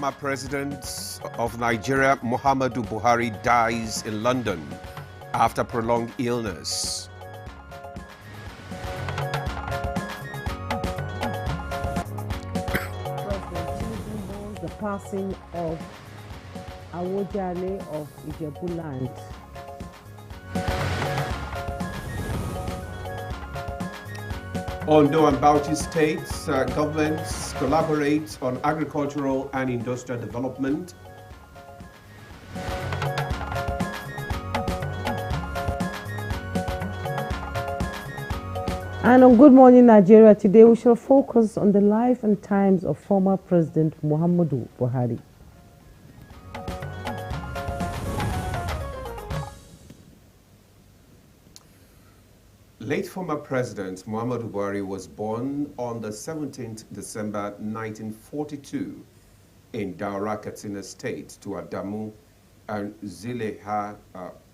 former president of Nigeria, Muhammadu Buhari, dies in London after prolonged illness. The passing of Awojale of Ijebuland. Ondo and Bauchi states governments collaborate on agricultural and industrial development. And on Good Morning Nigeria today, we shall focus on the life and times of former President Muhammadu Buhari. Late former President Muhammadu Buhari was born on the 17th December 1942 in Daura, Katsina State to Adamu and Zileha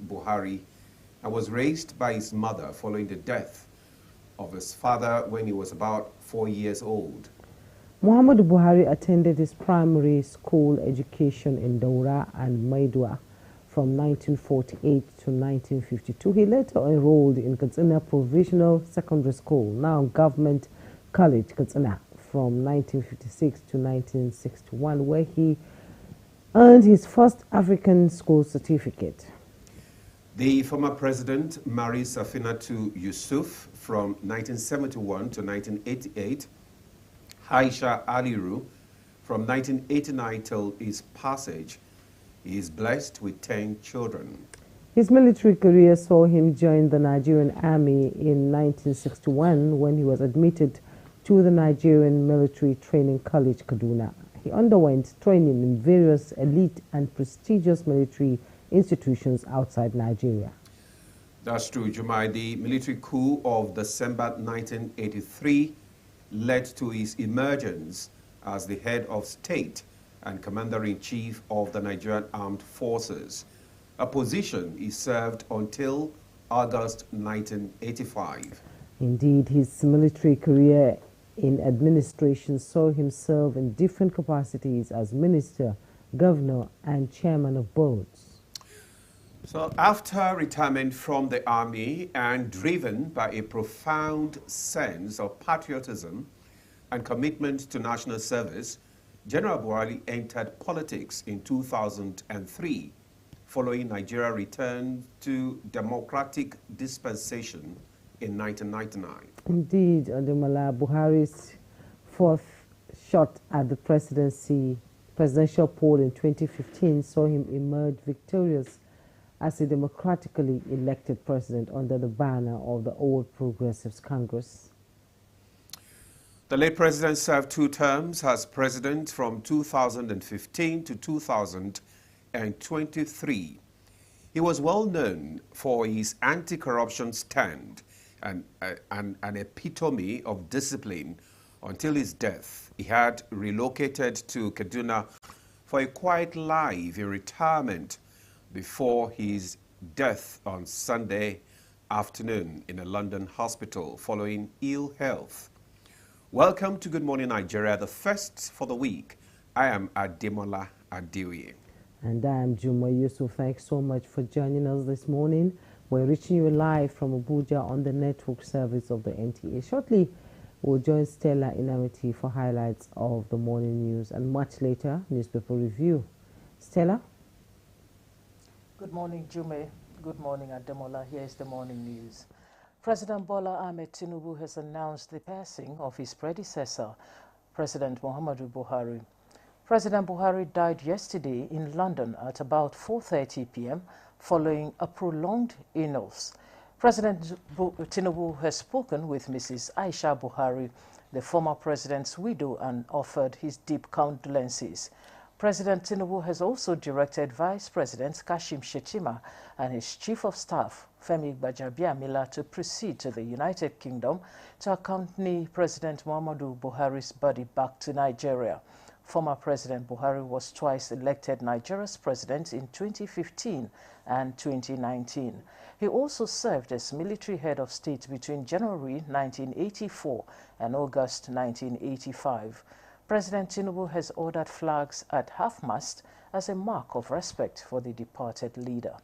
Buhari, and was raised by his mother following the death of his father when he was about 4 years old. Muhammadu Buhari attended his primary school education in Daura and Maidwa from 1948 to 1952. He later enrolled in Katsina Provisional Secondary School, now Government College, Katsina, from 1956 to 1961, where he earned his first African school certificate. The former president married Safinatu Yusuf from 1971 to 1988, Aisha Aliru from 1989 till his passage. He is blessed with 10 children. His military career saw him join the Nigerian Army in 1961 when he was admitted to the Nigerian Military Training College, Kaduna. He underwent training in various elite and prestigious military institutions outside Nigeria. That's true, Jumai. The military coup of December 1983 led to his emergence as the head of state and Commander-in-Chief of the Nigerian Armed Forces, a position he served until August 1985. Indeed, his military career in administration saw him serve in different capacities as minister, governor, and chairman of boards. So after retirement from the army and driven by a profound sense of patriotism and commitment to national service, General Buhari entered politics in 2003, following Nigeria's return to democratic dispensation in 1999. Indeed, Ademola, Buhari's fourth shot at the presidential poll in 2015 saw him emerge victorious as a democratically elected president under the banner of the All Progressives Congress. The late president served 2 terms as president from 2015 to 2023. He was well known for his anti-corruption stand and an epitome of discipline until his death. He had relocated to Kaduna for a quiet life in retirement before his death on Sunday afternoon in a London hospital following ill health. Welcome to Good Morning Nigeria, the first for the week. I am Ademola Adeoye. And I am Juma Yusuf. Thanks so much for joining us this morning. We're reaching you live from Abuja on the network service of the NTA. Shortly, we'll join Stella Inamiti for highlights of the morning news, and much later, newspaper review. Stella? Good morning, Jume. Good morning, Ademola. Here is the morning news. President Bola Ahmed Tinubu has announced the passing of his predecessor, President Muhammadu Buhari. President Buhari died yesterday in London at about 4:30 p.m. following a prolonged illness. President Tinubu has spoken with Mrs. Aisha Buhari, the former president's widow, and offered his deep condolences. President Tinubu has also directed Vice President Kashim Shettima and his Chief of Staff, Femi Gbajabiamila, to proceed to the United Kingdom to accompany President Muhammadu Buhari's body back to Nigeria. Former President Buhari was twice elected Nigeria's president in 2015 and 2019. He also served as military head of state between January 1984 and August 1985. President Tinubu has ordered flags at half-mast as a mark of respect for the departed leader.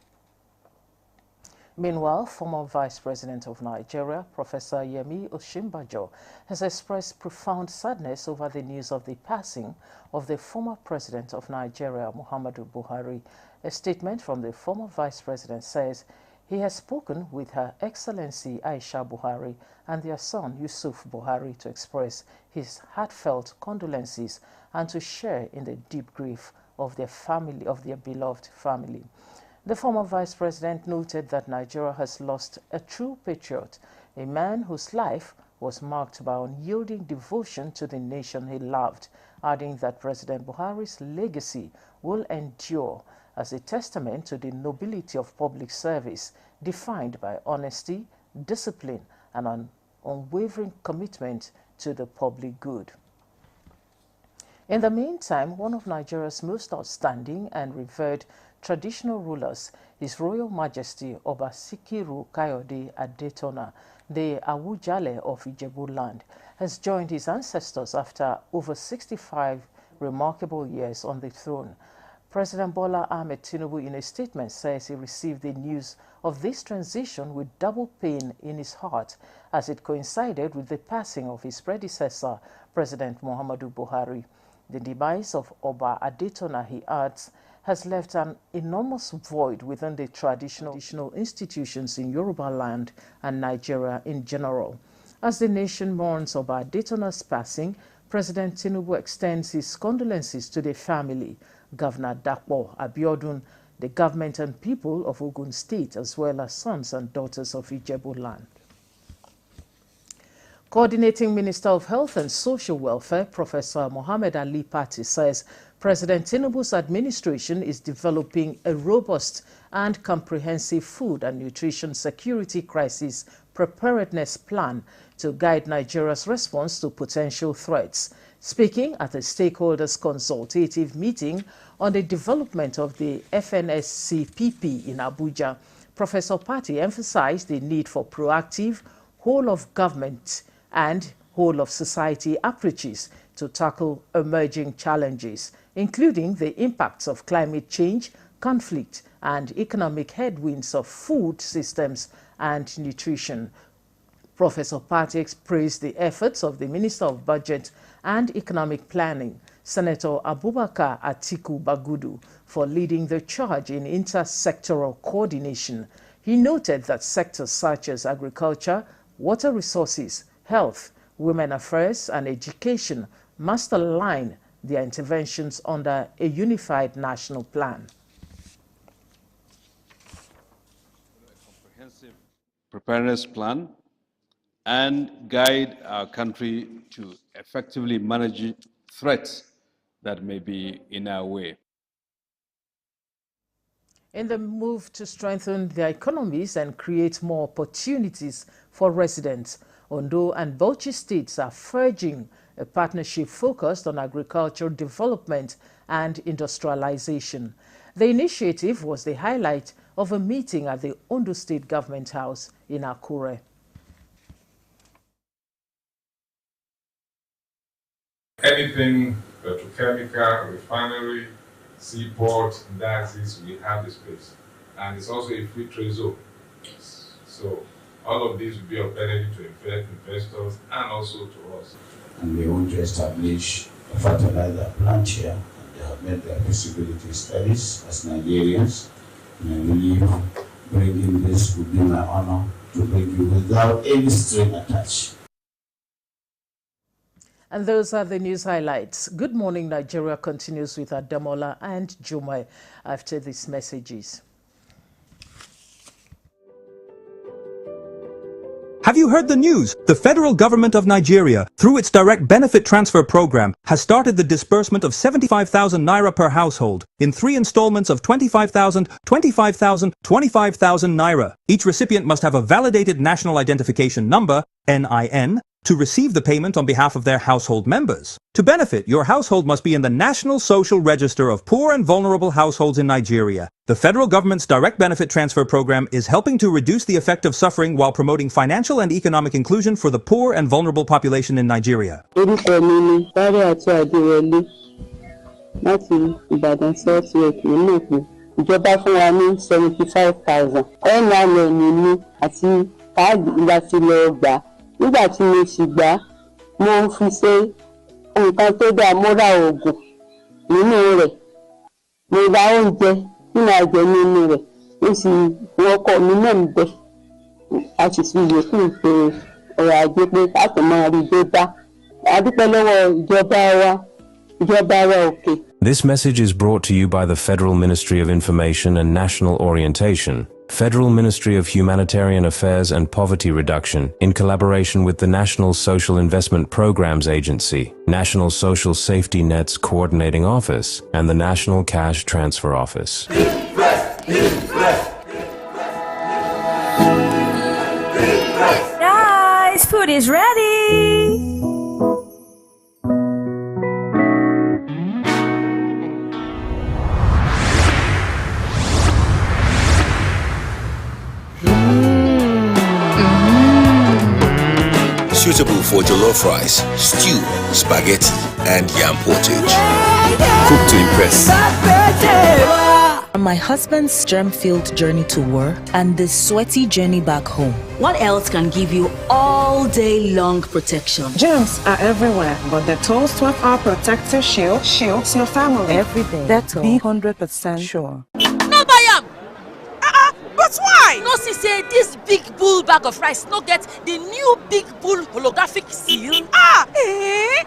Meanwhile, former Vice President of Nigeria, Professor Yemi Osinbajo, has expressed profound sadness over the news of the passing of the former President of Nigeria, Muhammadu Buhari. A statement from the former Vice President says he has spoken with Her Excellency Aisha Buhari and their son Yusuf Buhari to express his heartfelt condolences and to share in the deep grief of their family, of their beloved family. The former Vice President noted that Nigeria has lost a true patriot, a man whose life was marked by unyielding devotion to the nation he loved, adding that President Buhari's legacy will endure as a testament to the nobility of public service defined by honesty, discipline, and an unwavering commitment to the public good. In the meantime, one of Nigeria's most outstanding and revered traditional rulers, His Royal Majesty Oba Sikiru Kayode Adetona, the Awujale of Ijebu land, has joined his ancestors after over 65 remarkable years on the throne. President Bola Ahmed Tinubu, in a statement, says he received the news of this transition with double pain in his heart as it coincided with the passing of his predecessor, President Muhammadu Buhari. The demise of Oba Adetona, he adds, has left an enormous void within the traditional institutions in Yoruba land and Nigeria in general. As the nation mourns Oba Adetona's passing, President Tinubu extends his condolences to the family, Governor Dapo Abiodun, the government and people of Ogun State, as well as sons and daughters of Ijebu land. Coordinating Minister of Health and Social Welfare, Professor Mohammed Ali Pati, says President Tinubu's administration is developing a robust and comprehensive food and nutrition security crisis preparedness plan to guide Nigeria's response to potential threats. Speaking at a stakeholders consultative meeting on the development of the FNSCPP in Abuja, Professor Pati emphasized the need for proactive, whole-of-government and whole-of-society approaches to tackle emerging challenges, including the impacts of climate change, conflict, and economic headwinds of food systems and nutrition. Professor Pati praised the efforts of the Minister of Budget and Economic Planning, Senator Abubakar Atiku Bagudu, for leading the charge in intersectoral coordination. He noted that sectors such as agriculture, water resources, health, women affairs, and education must align their interventions under a unified national plan. A comprehensive preparedness plan and guide our country to effectively manage threats that may be in our way. In the move to strengthen their economies and create more opportunities for residents, Ondo and Bauchi states are forging a partnership focused on agricultural development and industrialization. The initiative was the highlight of a meeting at the Ondo State Government House in Akure. Anything petrochemical, refinery, seaport, indexes, we have the space. And it's also a free trade zone. So all of these will be of benefit to investors and also to us. And we want to establish a fertilizer plant here. And they have made their feasibility studies as Nigerians. And I believe bringing this would be my honor to bring you without any string attached. And those are the news highlights. Good Morning Nigeria continues with Ademola and Jumai after these messages. Have you heard the news? The federal government of Nigeria, through its direct benefit transfer program, has started the disbursement of 75,000 naira per household in 3 installments of 25,000, 25,000, 25,000 naira. Each recipient must have a validated national identification number, NIN, to receive the payment on behalf of their household members. To benefit, your household must be in the National Social Register of Poor and Vulnerable Households in Nigeria. The federal government's direct benefit transfer program is helping to reduce the effect of suffering while promoting financial and economic inclusion for the poor and vulnerable population in Nigeria. Ìjọba fún wa ní 75,000. NIN mi àti káàdì láti lọ gbà. Nígbà tí mo sì gbà, mo fi ṣe nǹkan tó dáa, mo ra oògùn nínú rẹ̀. Mo ra oúnjẹ tí màá jẹ nínú rẹ̀. Mo sì wọkọ̀ mi náà ń bẹ. A sì fi yòókù ṣe ọrọ̀ ajé pé ká tó máa rí dé bá. A dúpẹ́ lọ́wọ́ ìjọba wa òkè. This message is brought to you by the Federal Ministry of Information and National Orientation, Federal Ministry of Humanitarian Affairs and Poverty Reduction, in collaboration with the National Social Investment Programs Agency, National Social Safety Net's Coordinating Office, and the National Cash Transfer Office. Guys, food is ready! Suitable for jollof rice, stew, spaghetti, and yam portage. Cooked to impress. My husband's germ-filled journey to work and the sweaty journey back home. What else can give you all day long protection? Germs are everywhere, but Dettol's 12-hour protective shield shields your family every day. Dettol, be 100% sure. No buy am! But why? No see say this big bull bag of rice no get the new big bull holographic seal.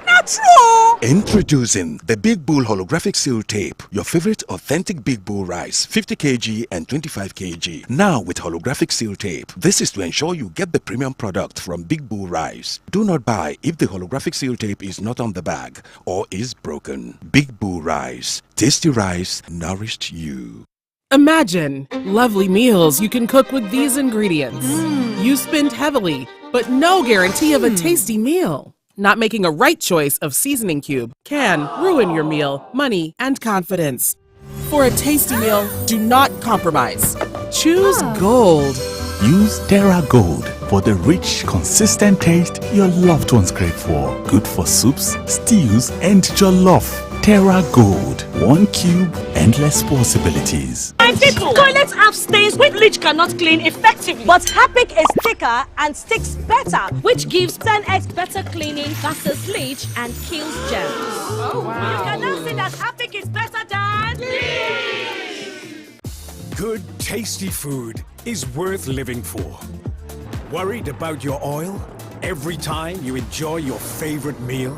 Not true. Introducing the Big Bull Holographic Seal Tape, your favorite authentic Big Bull rice, 50 kg and 25 kg. Now with holographic seal tape. This is to ensure you get the premium product from Big Bull Rice. Do not buy if the holographic seal tape is not on the bag or is broken. Big Bull Rice. Tasty rice nourished you. Imagine lovely meals you can cook with these ingredients. You spend heavily, but no guarantee of a tasty meal. Not making a right choice of seasoning cube can ruin your meal, money, and confidence. For a tasty meal, do not compromise. Choose Gold. Use Terra Gold for the rich, consistent taste your loved ones crave for. Good for soups, stews, and jollof. Terra Gold. 1 cube, endless possibilities. My people, toilets have stains which bleach cannot clean effectively. But Harpic is thicker and sticks better, which gives 10x better cleaning versus bleach and kills germs. Oh, wow. You can now see that Harpic is better than bleach. Good, tasty food is worth living for. Worried about your oil every time you enjoy your favorite meal?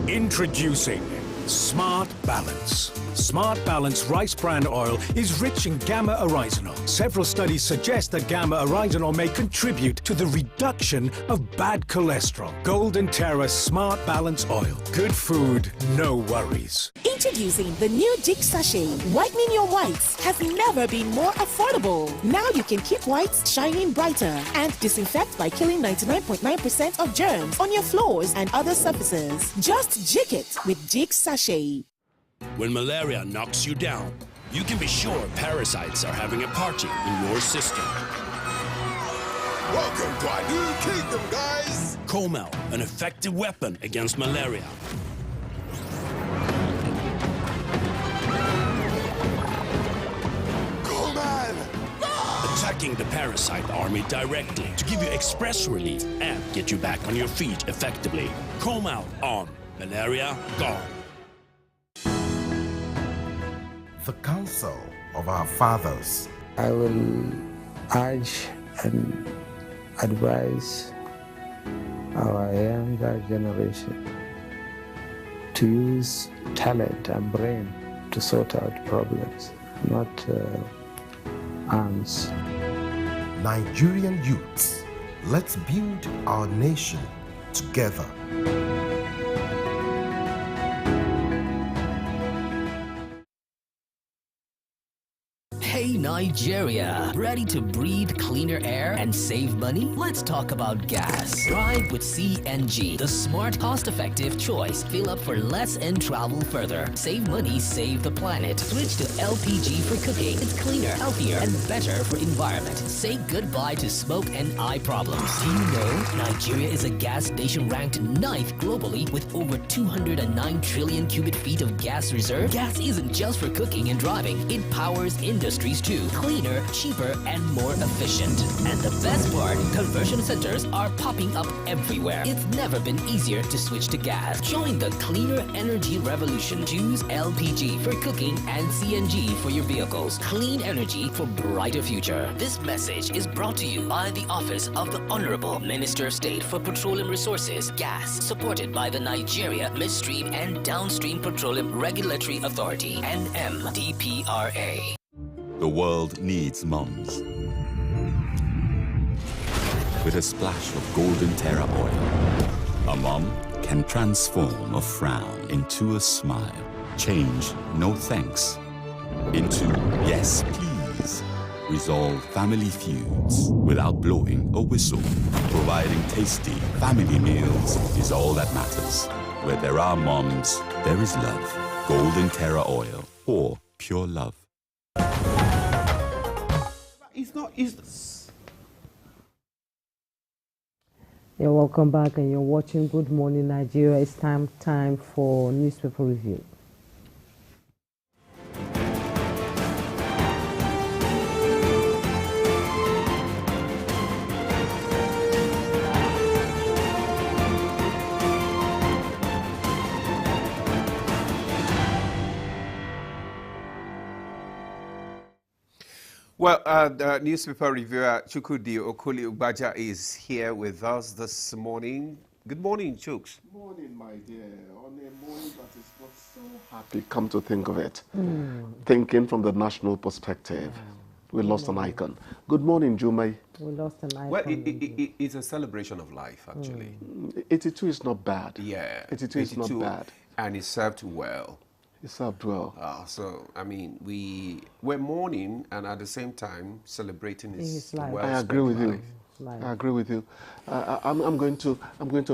Introducing Smart Balance. Smart Balance rice bran oil is rich in gamma-oryzanol. Several studies suggest that gamma-oryzanol may contribute to the reduction of bad cholesterol. Golden Terra Smart Balance Oil. Good food, no worries. Introducing the new Jig Sachet. Whitening your whites has never been more affordable. Now you can keep whites shining brighter and disinfect by killing 99.9% of germs on your floors and other surfaces. Just jig it with Jig Sachet. When malaria knocks you down, you can be sure parasites are having a party in your system. Welcome to our new kingdom, guys! Comel, an effective weapon against malaria. Comel! Attacking the parasite army directly to give you express relief and get you back on your feet effectively. Comel on. Malaria gone. The counsel of our fathers. I will urge and advise our younger generation to use talent and brain to sort out problems, not arms. Nigerian youths, let's build our nation together. Hey Nigeria. Ready to breathe cleaner air and save money? Let's talk about gas. Drive with CNG, the smart, cost-effective choice. Fill up for less and travel further. Save money, save the planet. Switch to LPG for cooking. It's cleaner, healthier, and better for environment. Say goodbye to smoke and eye problems. Do you know Nigeria is a gas nation ranked 9th globally with over 209 trillion cubic feet of gas reserve? Gas isn't just for cooking and driving. It powers industries too. Cleaner, cheaper, and more efficient. And the best part, conversion centers are popping up everywhere. It's never been easier to switch to gas. Join the cleaner energy revolution. Choose LPG for cooking and CNG for your vehicles. Clean energy for brighter future. This message is brought to you by the Office of the Honorable Minister of State for Petroleum Resources, Gas, supported by the Nigeria Midstream and Downstream Petroleum Regulatory Authority, NMDPRA. The world needs mums. With a splash of golden Terra oil, a mom can transform a frown into a smile. Change no thanks into yes please. Resolve family feuds without blowing a whistle. Providing tasty family meals is all that matters. Where there are moms, there is love. Golden Terra oil, or pure love. You're welcome back and you're watching Good Morning Nigeria. It's time for newspaper review. Well, the newspaper reviewer Chukwudi Okoli Ugbaja is here with us this morning. Good morning, Chuks. Good morning, my dear. On a morning that is not so happy, come to think of it. Thinking from the national perspective, we lost an icon. Good morning, Jume. We lost an icon. Well, it's a celebration of life, actually. 82 is not bad. Yeah. 82 is not bad. And it served well. It served well. So, I mean, we're mourning and at the same time celebrating his life. I agree with you. I agree with you. I'm going to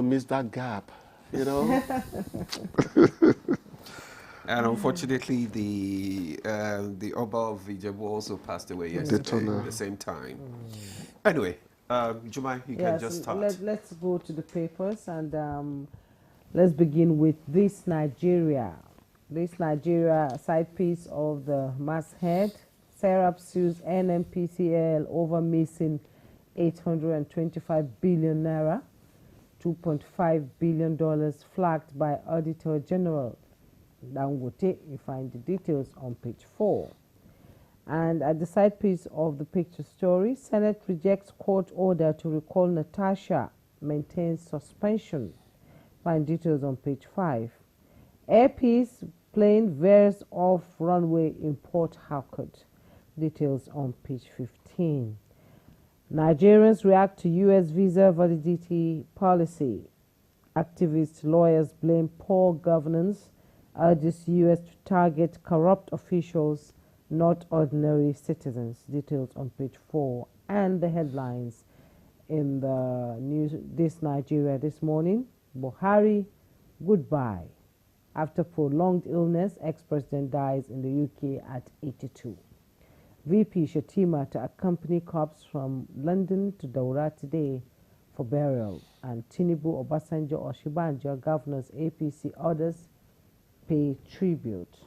miss that gap, you know. And unfortunately, the Oba of Ijebu also passed away yesterday at the same time. Anyway, Jumai, you can just start. Let's go to the papers and let's begin with This Nigeria. This Nigeria side piece of the masthead. Serap sues NNPCL over missing 825 billion naira, $2.5 billion flagged by Auditor General Dangote. You find the details on page 4. And at the side piece of the picture story, Senate rejects court order to recall Natasha, maintains suspension. Find details on page 5. Airpiece plane veers off runway in Port Harcourt. Details on page 15. Nigerians react to U.S. visa validity policy. Activist lawyers blame poor governance, urges U.S. to target corrupt officials, not ordinary citizens. Details on page 4. And the headlines in the news, This Nigeria this morning. Buhari, goodbye. After prolonged illness, ex-president dies in the UK at 82. VP Shetima to accompany corpse from London to Daura today for burial. And Tinubu, Obasanjo, Oshibanjo, governors, APC, others pay tribute.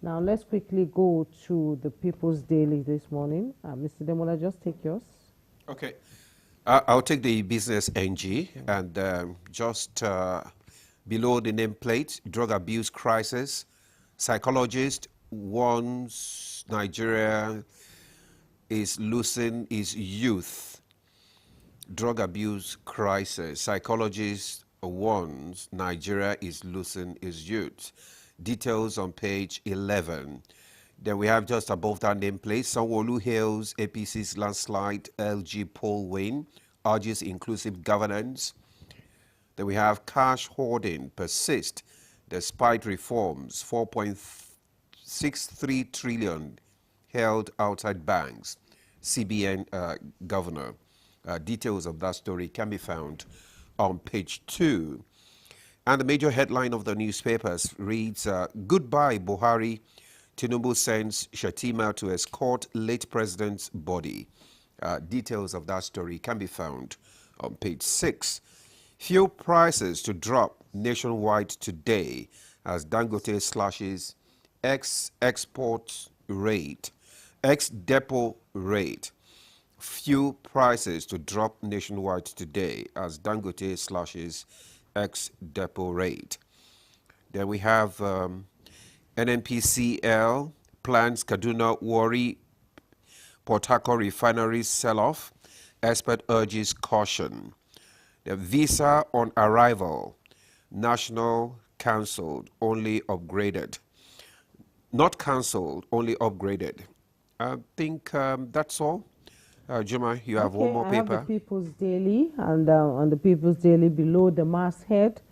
Now let's quickly go to the People's Daily this morning. Mr. Demola, just take yours. Okay. I'll take the business NG and just below the nameplate, drug abuse crisis. Psychologist warns Nigeria is losing its youth. Drug abuse crisis. Psychologist warns Nigeria is losing its youth. Details on page 11. Then we have just above that nameplate, Sanwo-Olu hails APC's landslide LG poll win, urges inclusive governance. Then we have cash hoarding persist despite reforms, 4.63 trillion held outside banks. CBN governor. Details of that story can be found on page 2. And the major headline of the newspapers reads, Goodbye Buhari, Tinubu sends Shatima to escort late president's body. Details of that story can be found on page 6. Fuel prices to drop nationwide today as Dangote slashes ex-export rate, ex-depot rate. Fuel prices to drop nationwide today as Dangote slashes ex-depot rate. Then we have NNPCL plans Kaduna Warri Port Harcourt refinery sell-off. Expert urges caution. The visa on arrival. National cancelled, only upgraded. Not cancelled, only upgraded. I think that's all. Juma, you have one more paper. I have the People's Daily, and on the People's Daily below the masthead,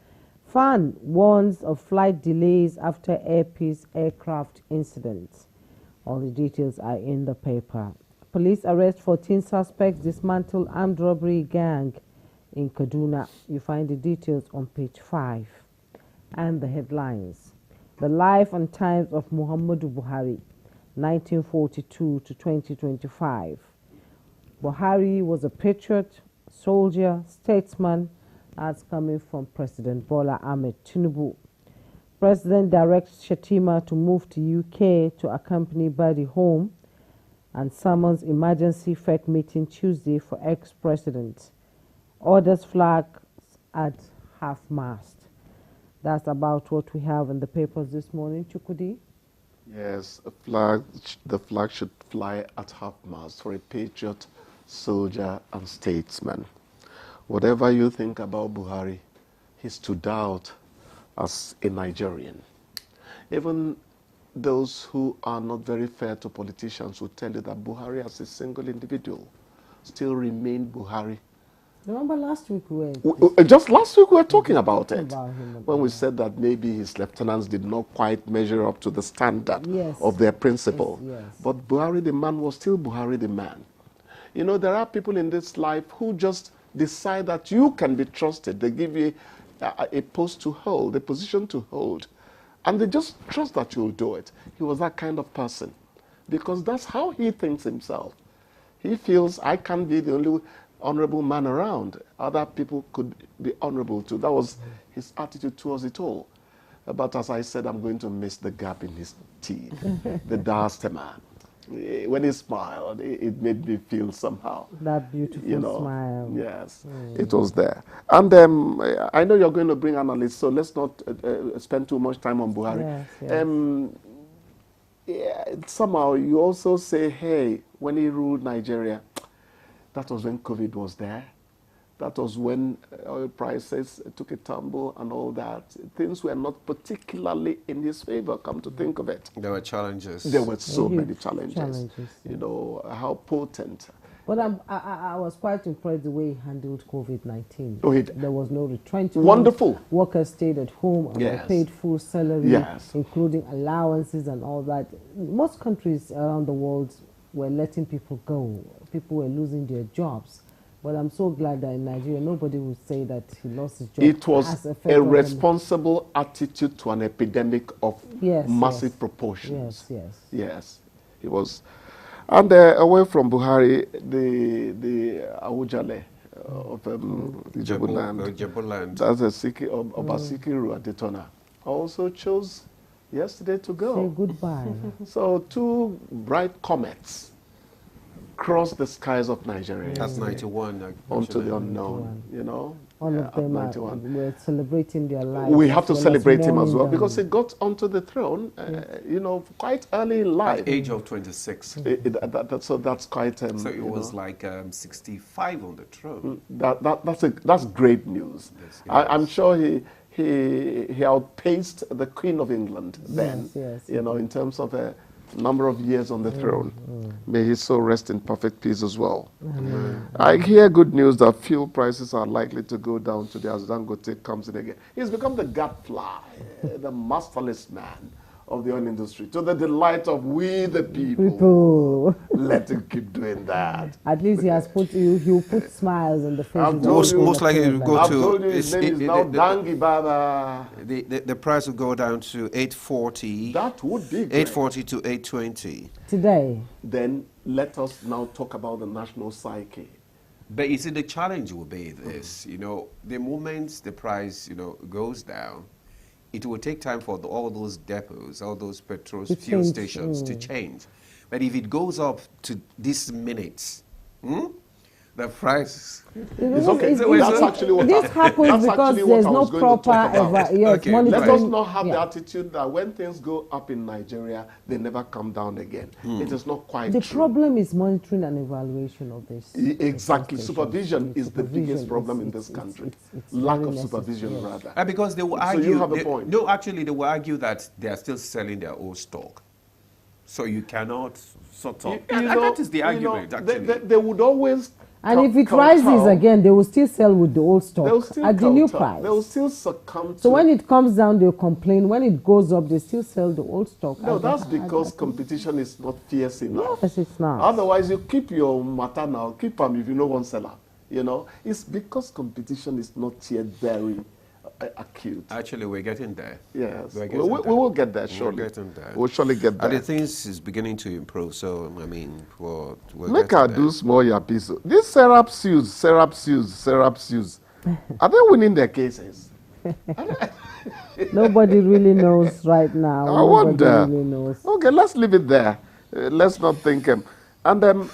FAN warns of flight delays after Air Peace aircraft incident. All the details are in the paper. Police arrest 14 suspects, dismantle armed robbery gang in Kaduna. You find the details on page 5. And the headlines. The life and times of Muhammadu Buhari, 1942 to 2025. Buhari was a patriot, soldier, statesman, as coming from President Bola Ahmed Tinubu. President directs Shatima to move to UK to accompany Badi home and summons emergency FEC meeting Tuesday for ex-president. Orders flags at half-mast. That's about what we have in the papers this morning, Chukudi. Yes, the flag should fly at half-mast for a patriot, soldier, and statesman. Whatever you think about Buhari, he stood out as a Nigerian. Even those who are not very fair to politicians will tell you that Buhari as a single individual still remained Buhari. Remember last week just last week we were talking about it. When we said that maybe his lieutenants did not quite measure up to the standard of their principle. Yes. But Buhari the man was still Buhari the man. You know, there are people in this life who just decide that you can be trusted. They give you a post to hold, a position to hold. And they just trust that you'll do it. He was that kind of person. Because that's how he thinks himself. He feels, I can't be the only honorable man around. Other people could be honorable too. That was his attitude towards it all. But as I said, I'm going to miss the gap in his teeth, the diastema. When he smiled, it made me feel somehow. That beautiful smile. Yes, it was there. And I know you're going to bring analysts, so let's not spend too much time on Buhari. Somehow you also say, hey, when he ruled Nigeria, that was when COVID was there. That was when oil prices took a tumble and all that. Things were not particularly in his favor, come to think of it. There were challenges. There were so many challenges. You know, how potent. But I was quite impressed the way he handled COVID-19. There was no retrenchment. Wonderful. Workers stayed at home and were paid full salary, including allowances and all that. Most countries around the world were letting people go. People were losing their jobs. But I'm so glad that in Nigeria, nobody would say that he lost his job. It was a responsible attitude to an epidemic of massive proportions. Yes, it was. And away from Buhari, the Awujale of Jebuland, that's a Obasikiru at Daytona, also chose yesterday to go. Say goodbye. So 2 bright comets crossed the skies of Nigeria. That's 91. Onto the unknown, you know. All of them were celebrating their life. We have to celebrate him as well because he got onto the throne, you know, quite early in life. At the age of 26. So that's quite... so it was like 65 on the throne. That's great news. Yes, I'm sure he outpaced the Queen of England then, you know, in terms of a number of years on the throne. May his soul rest in perfect peace as well. I hear good news that fuel prices are likely to go down today as Dangote comes in again. He's become the gadfly, the masterless man of the oil industry, to the delight of we the people. Let him keep doing that. At least he has put he'll put smiles on the face. Most likely it will go I've to. told you his name is now Dangi Baba. The price will go down to 840. That would be great. 840 to 820 today. Then let us now talk about the national psyche. But you see, the challenge will be this. You know, the moment the price goes down, it will take time for all those depots, all those fuel stations to change. But if it goes up to this minute, the price is okay. That's actually what this happens because there's no proper monitoring. Let us not have the attitude that when things go up in Nigeria, they never come down again. It is not quite true. The problem is monitoring and evaluation of this. Exactly. Supervision is the biggest problem in this country. Lack of supervision, rather. Because they will argue. So you have a point. No, actually, they will argue that they are still selling their old stock. So you cannot sort of. That is the argument, actually. They would always. And if it rises again, they will still sell with the old stock at the new price. They will still succumb to. So when it comes down, they'll complain. When it goes up, they still sell the old stock. No, that's because competition is not fierce enough. Yes, it's not. Otherwise, you keep your matter now. Keep them if you know one seller. You know, it's because competition is not yet very acute. Actually, we're getting there. Yes, we will get there shortly. We're getting there. We'll surely get there. And the things is beginning to improve. So I mean, we're make her do small yapiso. These syrup suits. Are they winning their cases? Nobody really knows right now. I wonder. Really knows. Okay, let's leave it there. Let's not think. And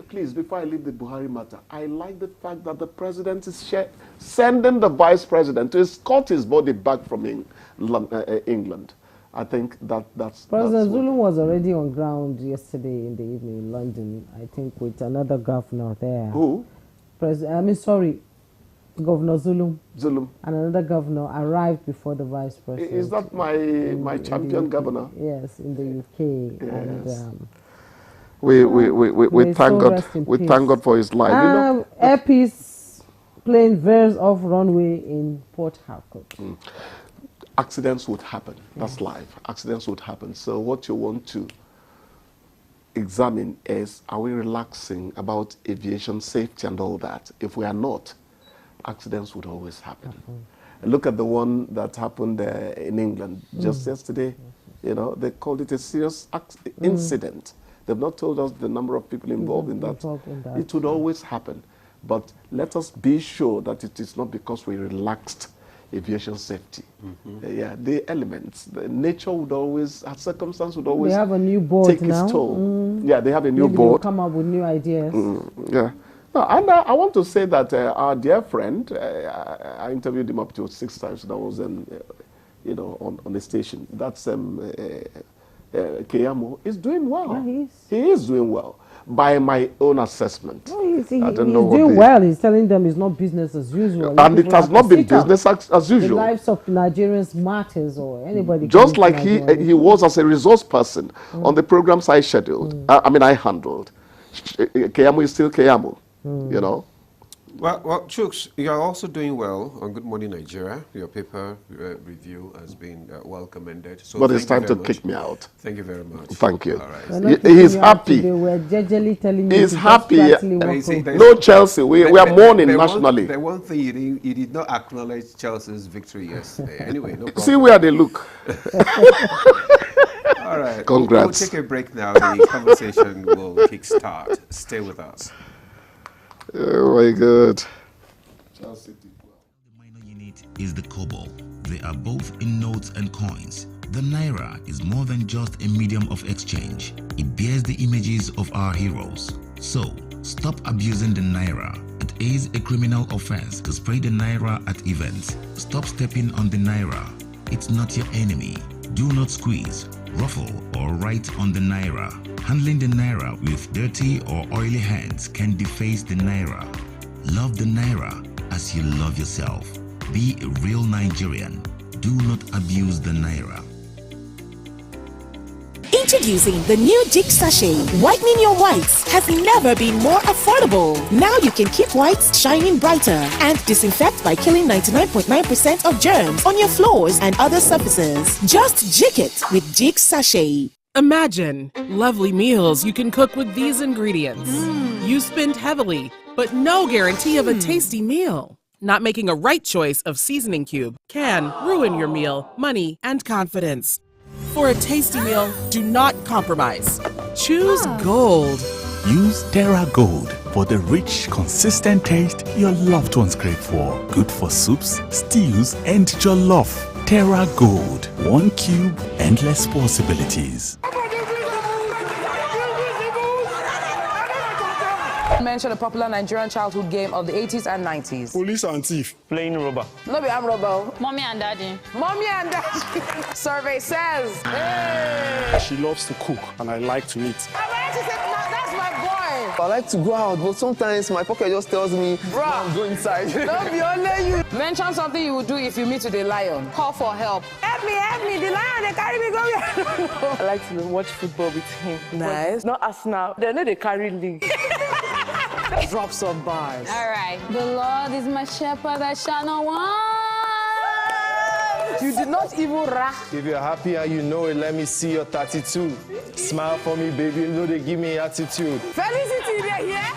please, before I leave the Buhari matter, I like the fact that the president is sending the vice president to escort his body back from England. I think that's... President Zulu was already on ground yesterday in the evening in London, I think, with another governor there. Who? Governor Zulum. Zulum. And another governor arrived before the vice president. Is that my champion governor? Yes, in the UK. Yes. And, we thank God. We thank God for his life. Air Peace plane veers off runway in Port Harcourt. Accidents would happen. That's life. Accidents would happen. So what you want to examine is, are we relaxing about aviation safety and all that? If we are not, accidents would always happen. Look at the one that happened in England just yesterday. You know, they called it a serious incident. They've not told us the number of people involved in that. It would always happen. But let us be sure that it is not because we relaxed aviation safety. The elements, the nature would always, circumstance would always they have a new board take now. its toll. Yeah, they have a new Maybe board. Come up with new ideas. Yeah. No, and I want to say that our dear friend, I interviewed him up to 6 times. That was on the station. That's Keyamo is doing well. He is doing well, by my own assessment. He's doing well. He's telling them it's not business as usual. And it has not been business as usual. The lives of Nigerians matters, or anybody. Just like he was as a resource person on the programs I scheduled. I handled. Keyamo is still Keyamo, you know. Well, Chooks, you are also doing well on Good Morning Nigeria. Your paper review has been well commended. So but it's time to kick me out. Thank you very much. Thank you. All right. He's happy. They were gingerly telling he's you happy. No Chelsea. We are mourning nationally. The one thing you did not acknowledge Chelsea's victory yesterday. Anyway, no problem. See where they look. All right. Congrats. We'll take a break now. The conversation will kickstart. Stay with us. Oh my God. The minor unit is the kobo. They are both in notes and coins. The naira is more than just a medium of exchange. It bears the images of our heroes. So, stop abusing the naira. It is a criminal offense to spray the naira at events. Stop stepping on the naira. It's not your enemy. Do not squeeze, ruffle, or write on the naira. Handling the naira with dirty or oily hands can deface the naira. Love the naira as you love yourself. Be a real Nigerian. Do not abuse the naira. Introducing the new Jig Sachet. Whitening your whites has never been more affordable. Now you can keep whites shining brighter and disinfect by by killing 99.9% of germs on your floors and other surfaces. Just jig it with Jig Sachet. Imagine lovely meals you can cook with these ingredients. You spend heavily, but no guarantee of a tasty meal. Not making a right choice of seasoning cube can ruin your meal, money, and confidence. For a tasty meal, do not compromise. Choose Gold. Use Terra Gold for the rich, consistent taste your loved ones crave for. Good for soups, stews, and jollof. Terra Gold. 1 cube, endless possibilities. Mention a popular Nigerian childhood game of the 80s and 90s. Police and thief. Playing rubber. No be arm rubber. Mommy and daddy. Mommy and daddy. Survey says. Hey. She loves to cook and I like to eat. That's my boy. I like to go out, but sometimes my pocket just tells me, bruh, go inside. Don't be only you. Mention something you would do if you meet with a lion. Call for help. Help me. The lion, they carry me, go here. I like to watch football with him. Nice. Not Arsenal. They know they carry league. Drop some bars. All right. The Lord is my shepherd, I shall not want. You did not even rap. If you're happy and you know it, let me see your 32. Smile for me, baby. You know they give me attitude. Felicity, they're here.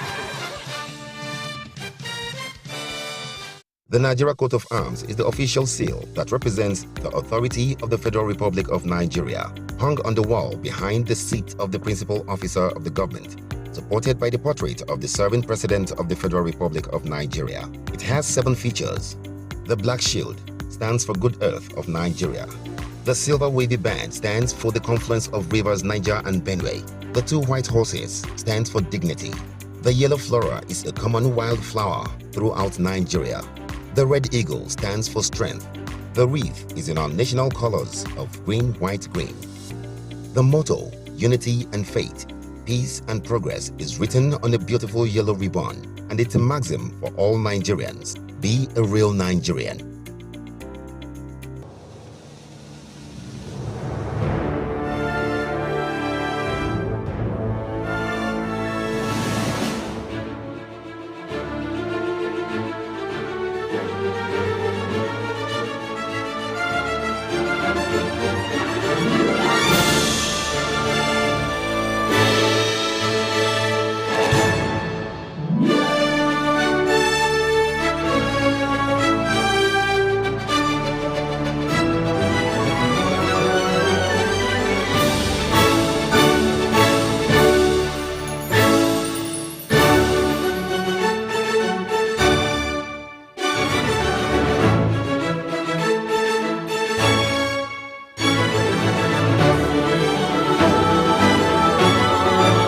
The Nigeria Coat of Arms is the official seal that represents the authority of the Federal Republic of Nigeria, hung on the wall behind the seat of the principal officer of the government, supported by the portrait of the serving President of the Federal Republic of Nigeria. It has 7 features. The black shield stands for Good Earth of Nigeria. The silver wavy band stands for the confluence of rivers Niger and Benue. The 2 white horses stands for dignity. The yellow flora is a common wildflower throughout Nigeria. The red eagle stands for strength. The wreath is in our national colors of green, white, green. The motto, unity and faith, peace and progress, is written on a beautiful yellow ribbon, and it's a maxim for all Nigerians. Be a real Nigerian.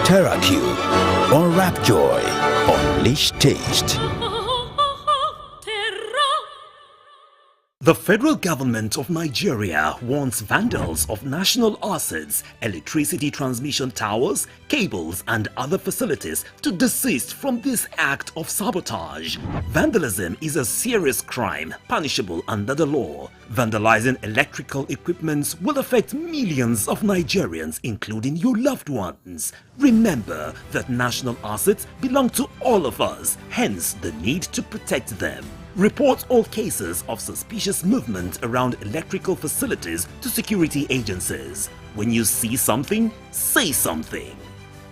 TerraQ. Unwrap joy. Unleash taste. The federal government of Nigeria warns vandals of national assets, electricity transmission towers, cables and other facilities to desist from this act of sabotage. Vandalism is a serious crime punishable under the law. Vandalizing electrical equipment will affect millions of Nigerians, including your loved ones. Remember that national assets belong to all of us, hence the need to protect them. Report all cases of suspicious movement around electrical facilities to security agencies. When you see something, say something.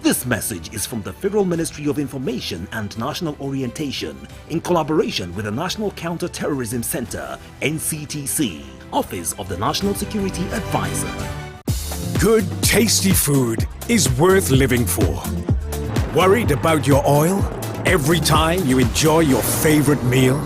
This message is from the Federal Ministry of Information and National Orientation in collaboration with the National Counter-Terrorism Center, NCTC, Office of the National Security Advisor. Good, tasty food is worth living for. Worried about your oil every time you enjoy your favorite meal?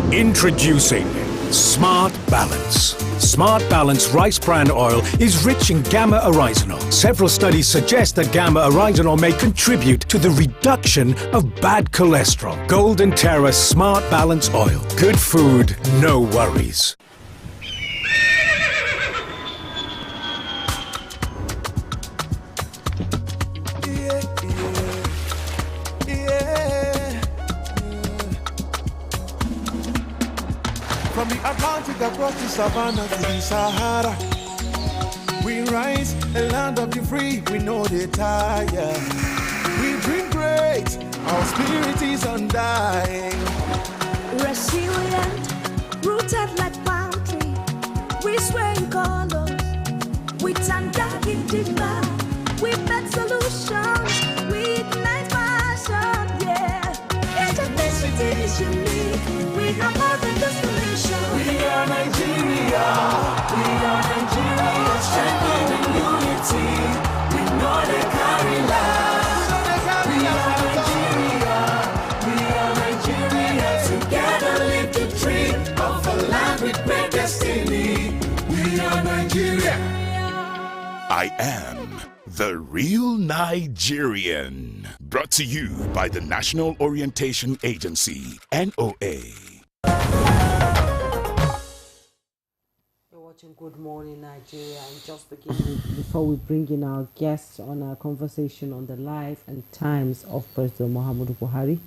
Introducing Smart Balance. Smart Balance rice bran oil is rich in gamma oryzanol. Several studies suggest that gamma oryzanol may contribute to the reduction of bad cholesterol. Golden Terra Smart Balance oil. Good food, no worries. From the Atlantic across the savannah to the Sahara, we rise, a land of the free, we know they tire. We dream great, Our spirit is undying. Resilient, rooted like palm tree. We sway in colors, with undying demand. We make solutions, we ignite passion, yeah. Ethnicity is unique, we are more than just a nation. We are Nigeria, strengthened in unity. We know they carry life. We are Nigeria, together live the dream of a land with great destiny. We are Nigeria. I am the real Nigerian. Brought to you by the National Orientation Agency, NOA. You're watching Good Morning Nigeria, and just before we bring in our guests on our conversation on the life and times of President Muhammadu Buhari,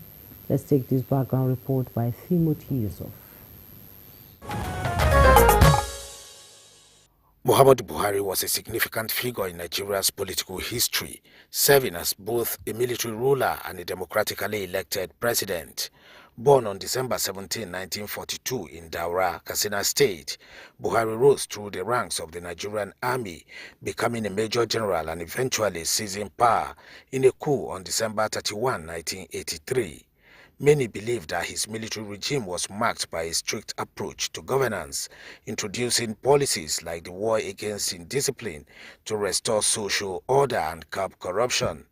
let's take this background report by Timothy Yusuf. Muhammadu Buhari was a significant figure in Nigeria's political history, serving as both a military ruler and a democratically elected president. Born on December 17, 1942 in Daura, Katsina State, Buhari rose through the ranks of the Nigerian army, becoming a major general and eventually seizing power in a coup on December 31, 1983. Many believe that his military regime was marked by a strict approach to governance, introducing policies like the war against indiscipline to restore social order and curb corruption.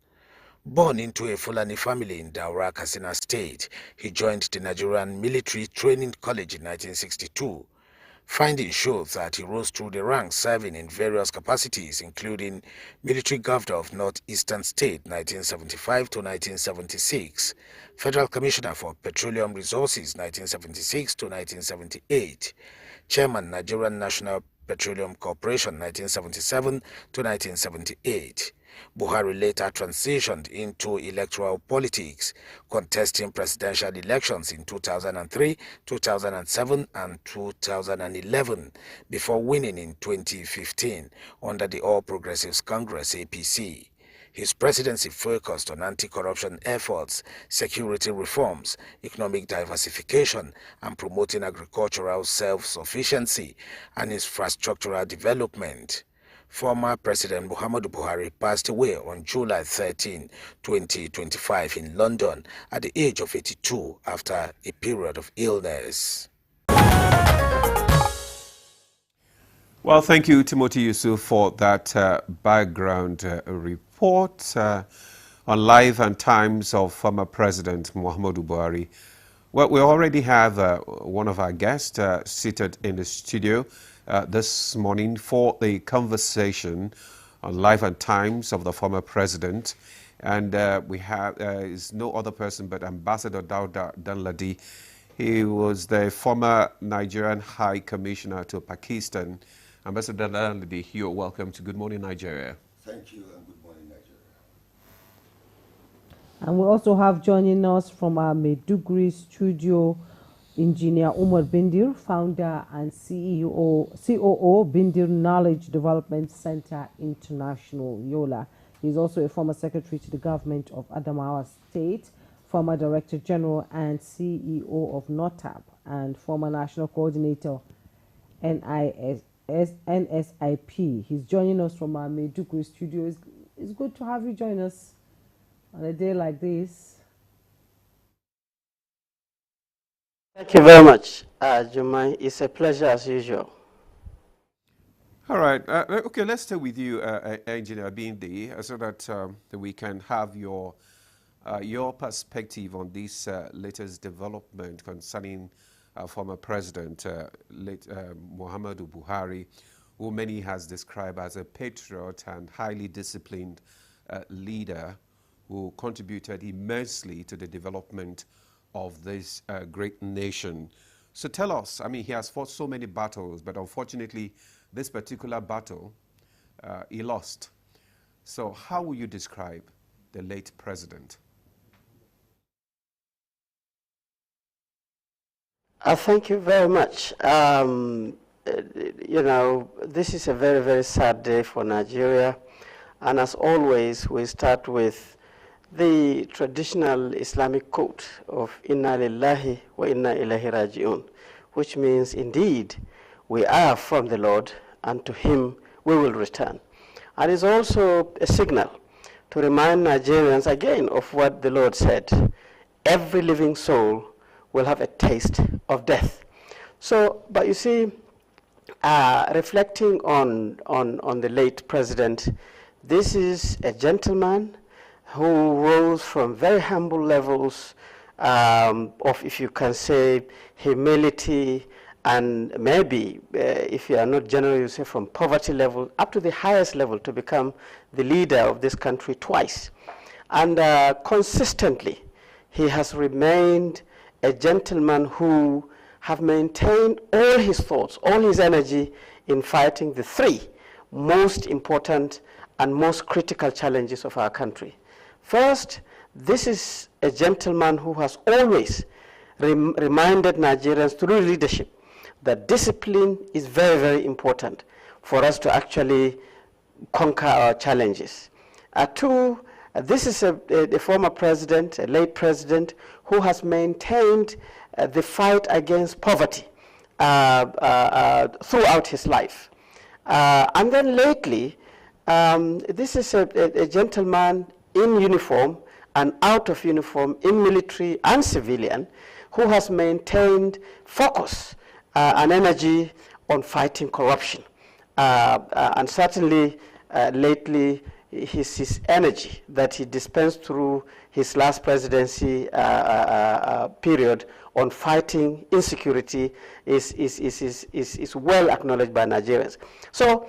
Born into a Fulani family in Daura, Katsina State, he joined the Nigerian Military Training College in 1962. Findings show that he rose through the ranks, serving in various capacities, including Military Governor of Northeastern State 1975 to 1976, Federal Commissioner for Petroleum Resources 1976 to 1978, Chairman Nigerian National Petroleum Corporation 1977 to 1978. Buhari later transitioned into electoral politics, contesting presidential elections in 2003, 2007, and 2011, before winning in 2015 under the All Progressives Congress (APC). His presidency focused on anti-corruption efforts, security reforms, economic diversification, and promoting agricultural self-sufficiency and infrastructural development. Former President Muhammadu Buhari passed away on July 13, 2025 in London at the age of 82 after a period of illness. Well, thank you, Timothy Yusuf, for that background report on life and times of former President Muhammadu Buhari. Well, we already have one of our guests seated in the studio this morning for the conversation on life and times of the former president. And we have is no other person but Ambassador Dauda Danladi. He was the former Nigerian High Commissioner to Pakistan. Ambassador Danladi, you're welcome to Good Morning Nigeria. Thank you and good morning Nigeria. And we also have joining us from our Maiduguri studio, Engineer Umar Bindir, founder and COO, Bindir Knowledge Development Center International, Yola. He's also a former secretary to the government of Adamawa State, former director general and CEO of NOTAP, and former national coordinator NSIP. He's joining us from our Maiduguri studio. It's good to have you join us on a day like this. Thank you very much, Jumai. It's a pleasure as usual. All right. Okay, let's stay with you, Engineer Bindi, so that we can have your perspective on this latest development concerning former President Muhammadu Buhari, who many has described as a patriot and highly disciplined leader who contributed immensely to the development of this great nation. So tell us, I mean, he has fought so many battles, but unfortunately, this particular battle, he lost. So how will you describe the late president? Thank you very much. You know, this is a very, very sad day for Nigeria. And as always, we start with the traditional Islamic quote of Inna lillahi wa inna ilahi raji'un, which means indeed we are from the Lord and to him we will return. And it's also a signal to remind Nigerians again of what the Lord said. Every living soul will have a taste of death. So, but you see, reflecting on the late president, this is a gentleman who rose from very humble levels of, if you can say, humility, and maybe, if you are not generous, you say from poverty level up to the highest level to become the leader of this country twice. And consistently, he has remained a gentleman who have maintained all his thoughts, all his energy in fighting the three most important and most critical challenges of our country. First, this is a gentleman who has always reminded Nigerians through leadership that discipline is very, very important for us to actually conquer our challenges. Two, this is a former president, a late president, who has maintained the fight against poverty throughout his life. And then lately, this is a gentleman in uniform and out of uniform, in military and civilian, who has maintained focus and energy on fighting corruption. And certainly lately, his energy that he dispensed through his last presidency period on fighting insecurity is well acknowledged by Nigerians. So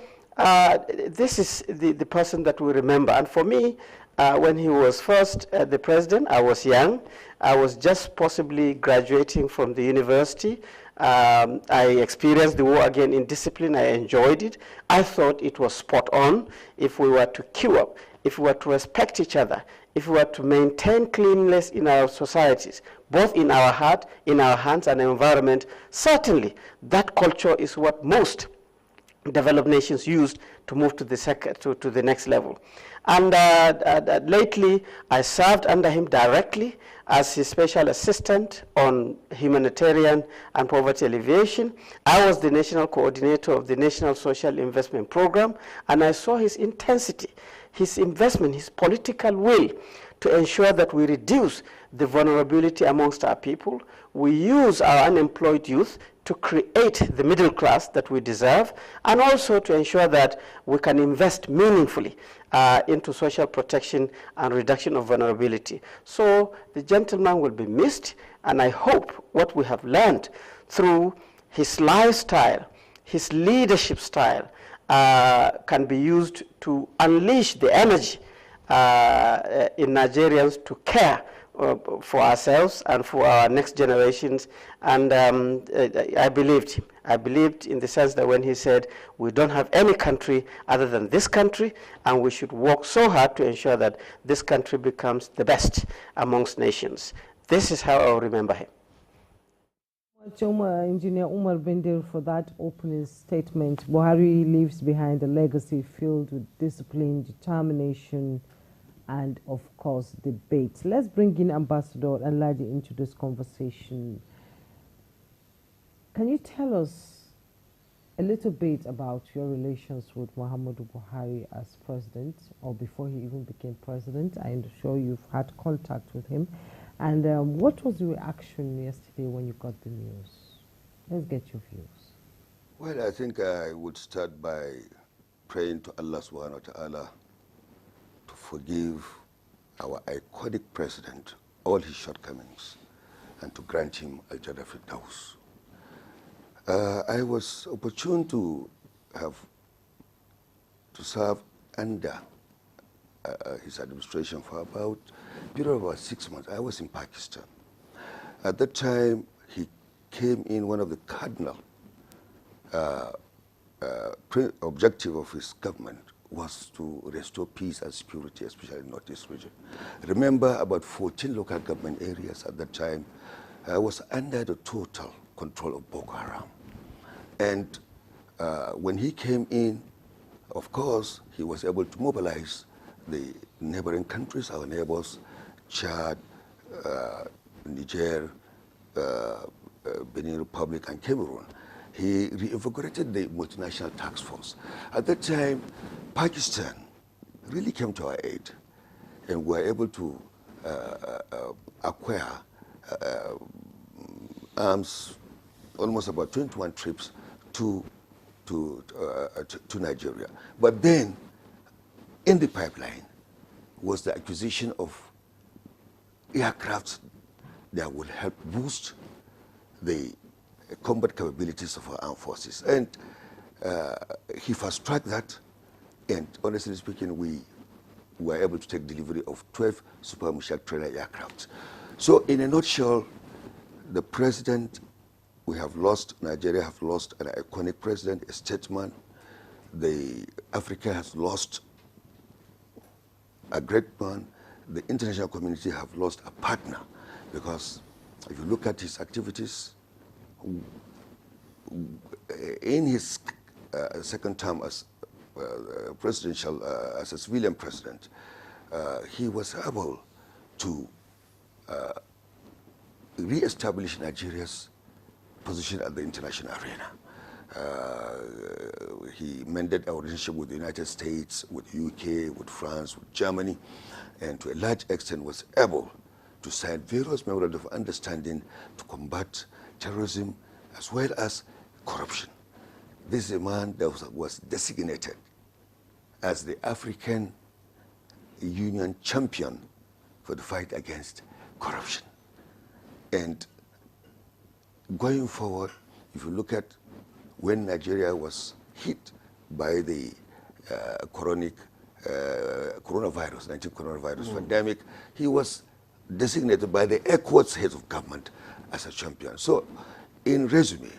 this is the person that we remember. And for me, when he was first the president, I was young. I was just possibly graduating from the university. I experienced the war again in discipline. I enjoyed it. I thought it was spot on. If we were to queue up, if we were to respect each other, if we were to maintain cleanliness in our societies, both in our heart, in our hands, and environment, certainly that culture is what most developed nations used to move to the next level. And lately, I served under him directly as his special assistant on humanitarian and poverty alleviation. I was the national coordinator of the National Social Investment Program, and I saw his intensity, his investment, his political will to ensure that we reduce the vulnerability amongst our people. We use our unemployed youth to create the middle class that we deserve, and also to ensure that we can invest meaningfully into social protection and reduction of vulnerability. So the gentleman will be missed, and I hope what we have learned through his lifestyle, his leadership style, can be used to unleash the energy in Nigerians to care for ourselves and for our next generations. And I believed him. I believed in the sense that when he said, we don't have any country other than this country, and we should work so hard to ensure that this country becomes the best amongst nations. This is how I'll remember him. Engineer Umar Bendir, for that opening statement. Buhari leaves behind a legacy filled with discipline, determination, and of course debate. Let's bring in Ambassador Aladi into this conversation. Can you tell us a little bit about your relations with Muhammadu Buhari as president, or before he even became president? I'm sure you've had contact with him. And what was the reaction yesterday when you got the news? Let's get your views. Well, I think I would start by praying to Allah subhanahu wa ta'ala to forgive our iconic president all his shortcomings and to grant him al-Jannah Firdaus. I was opportune to serve under his administration for about a period of about 6 months. I was in Pakistan. At that time, he came in, one of the cardinal objective of his government was to restore peace and security, especially in the Northeast region. Remember, about 14 local government areas at that time was under the total control of Boko Haram. And when he came in, of course, he was able to mobilize the neighboring countries, our neighbors, Chad, Niger, Benin Republic, and Cameroon. He reinvigorated the multinational task force. At that time, Pakistan really came to our aid, and we were able to acquire arms, almost about 21 trips to Nigeria. But then, in the pipeline, was the acquisition of aircraft that will help boost the combat capabilities of our armed forces. And he fast-tracked that, and honestly speaking, we were able to take delivery of 12 Super Mushak trainer aircraft. So in a nutshell, the president, we have lost, Nigeria have lost an iconic president, a statesman. Africa has lost a great man. The international community have lost a partner, because if you look at his activities, in his second term as presidential, as a civilian president, he was able to re-establish Nigeria's position at the international arena. He mended our relationship with the United States, with UK, with France, with Germany, and to a large extent was able to sign various memorandums of understanding to combat terrorism as well as corruption. This is a man that was designated as the African Union champion for the fight against corruption. And going forward, if you look at when Nigeria was hit by the coronavirus, 19 coronavirus pandemic, he was designated by the ECOWAS head of government as a champion. So, in resume,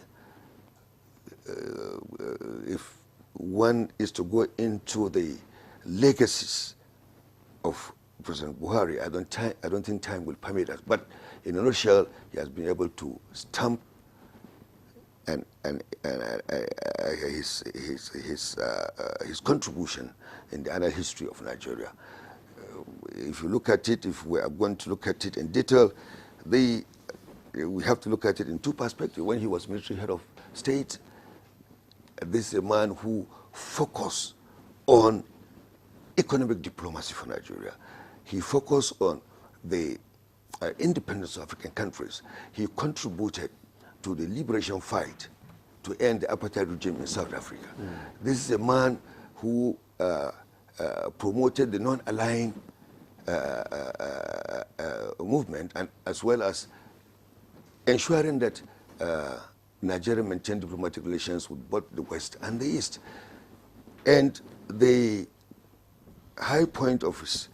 if one is to go into the legacies of President Buhari, I don't think time will permit us. But in a nutshell, he has been able to stamp his contribution in the annal history of Nigeria. If you look at it, if we are going to look at it in detail, we have to look at it in two perspectives. When he was military head of state, this is a man who focused on economic diplomacy for Nigeria. He focused on the independence of African countries. He contributed to the liberation fight to end the apartheid regime in South Africa. This is a man who promoted the non-aligned movement, and as well as ensuring that Nigeria maintained diplomatic relations with both the West and the East. And the high point of his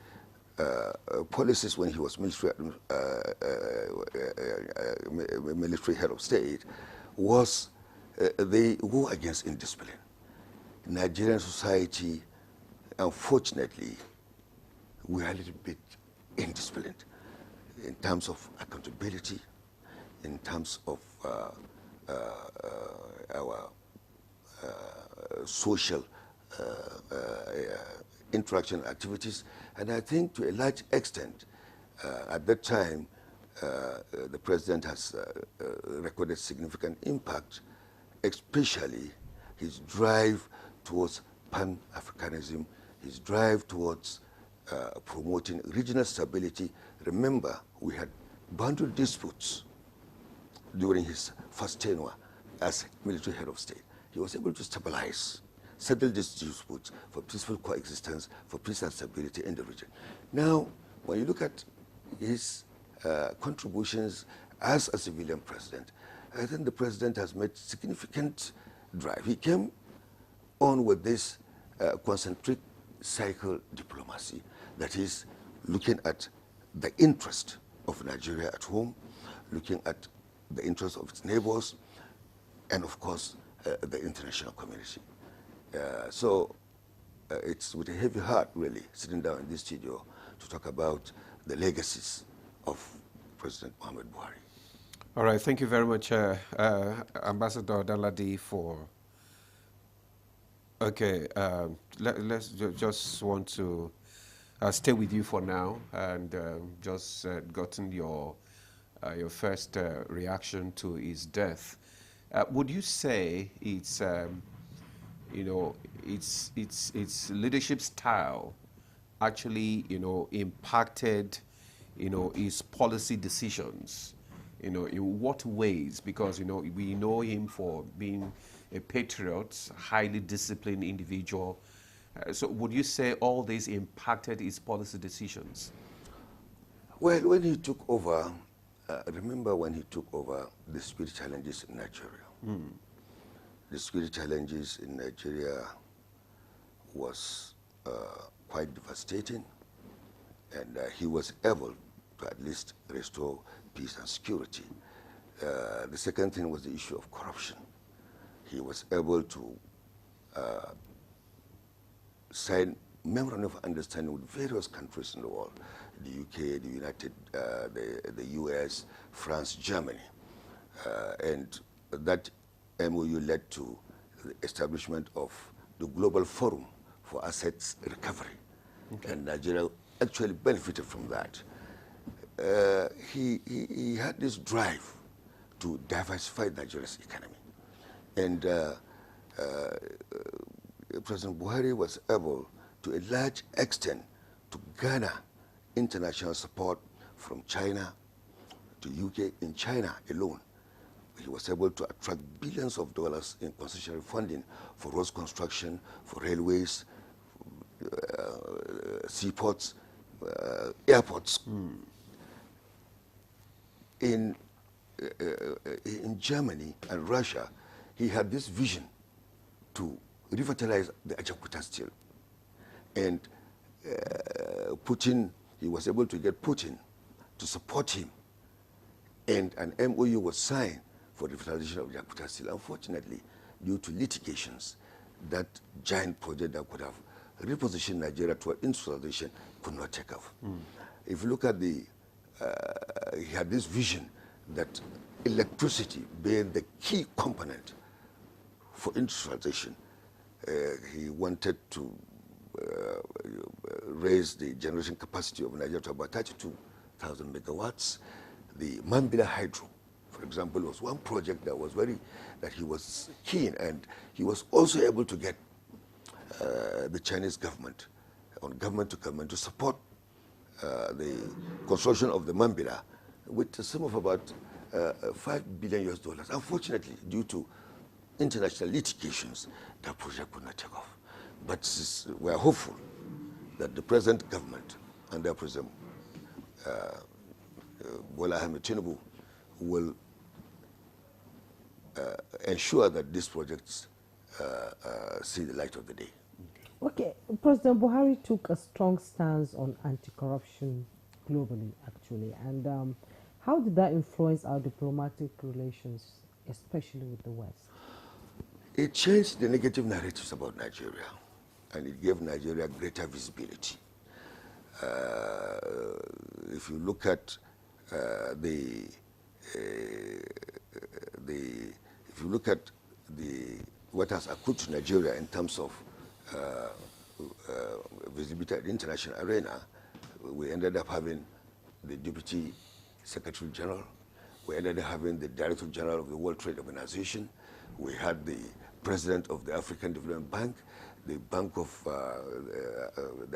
policies when he was military head of state was the war against indiscipline. Nigerian society, unfortunately, we are a little bit indisciplined in terms of accountability, in terms of our social interaction activities. And I think to a large extent, at that time, the president has recorded significant impact, especially his drive towards Pan-Africanism, his drive towards promoting regional stability. Remember, we had boundary disputes during his first tenure as military head of state. He was able to stabilize, settle these disputes for peaceful coexistence, for peace and stability in the region. Now, when you look at his contributions as a civilian president, I think the president has made significant drive. He came on with this concentric cycle diplomacy, that is looking at the interest of Nigeria at home, looking at the interest of its neighbors, and of course, the international community. So it's with a heavy heart, really, sitting down in this studio to talk about the legacies of President Muhammad Buhari. All right, thank you very much, Ambassador Danladi, for... Okay, let's just want to stay with you for now and just gotten your first reaction to his death. Would you say it's its leadership style actually impacted his policy decisions? In what ways? Because we know him for being a patriot, highly disciplined individual. So would you say all this impacted his policy decisions? Well, when he took over, remember when he took over, the security challenges in Nigeria. The security challenges in Nigeria was quite devastating, and he was able to at least restore peace and security. The second thing was the issue of corruption. He was able to sign memorandum of understanding with various countries in the world, the UK, the US, France, Germany. And that MOU led to the establishment of the Global Forum for Assets Recovery. Okay. And Nigeria actually benefited from that. He had this drive to diversify Nigeria's economy. And President Buhari was able, to a large extent, to garner international support from China to UK. In China alone, he was able to attract billions of dollars in concessionary funding for roads construction, for railways, seaports, airports. In Germany and Russia, he had this vision to revitalize the Ajakuta steel. And Putin, he was able to get Putin to support him. And an MOU was signed for the revitalization of Ajakuta steel. Unfortunately, due to litigations, that giant project that could have repositioned Nigeria toward industrialization could not take off. If you look at he had this vision that electricity being the key component for industrialization. He wanted to raise the generation capacity of Nigeria to about 32,000 megawatts. The Mambila Hydro, for example, was one project that he was keen, and he was also able to get the Chinese government, on government to government, to support the construction of the Mambila with a sum of about $5 billion. Unfortunately, due to international litigations, that project could not take off. But we are hopeful that the present government under President Bola Ahmed Tinubu will ensure that these projects see the light of the day. Okay, President Buhari took a strong stance on anti-corruption globally, actually, and how did that influence our diplomatic relations, especially with the West? It changed the negative narratives about Nigeria, and it gave Nigeria greater visibility. If you look at what has accrued to Nigeria in terms of visibility at the international arena, we ended up having the Deputy Secretary General. We ended up having the Director General of the World Trade Organization. We had the President of the African Development Bank, the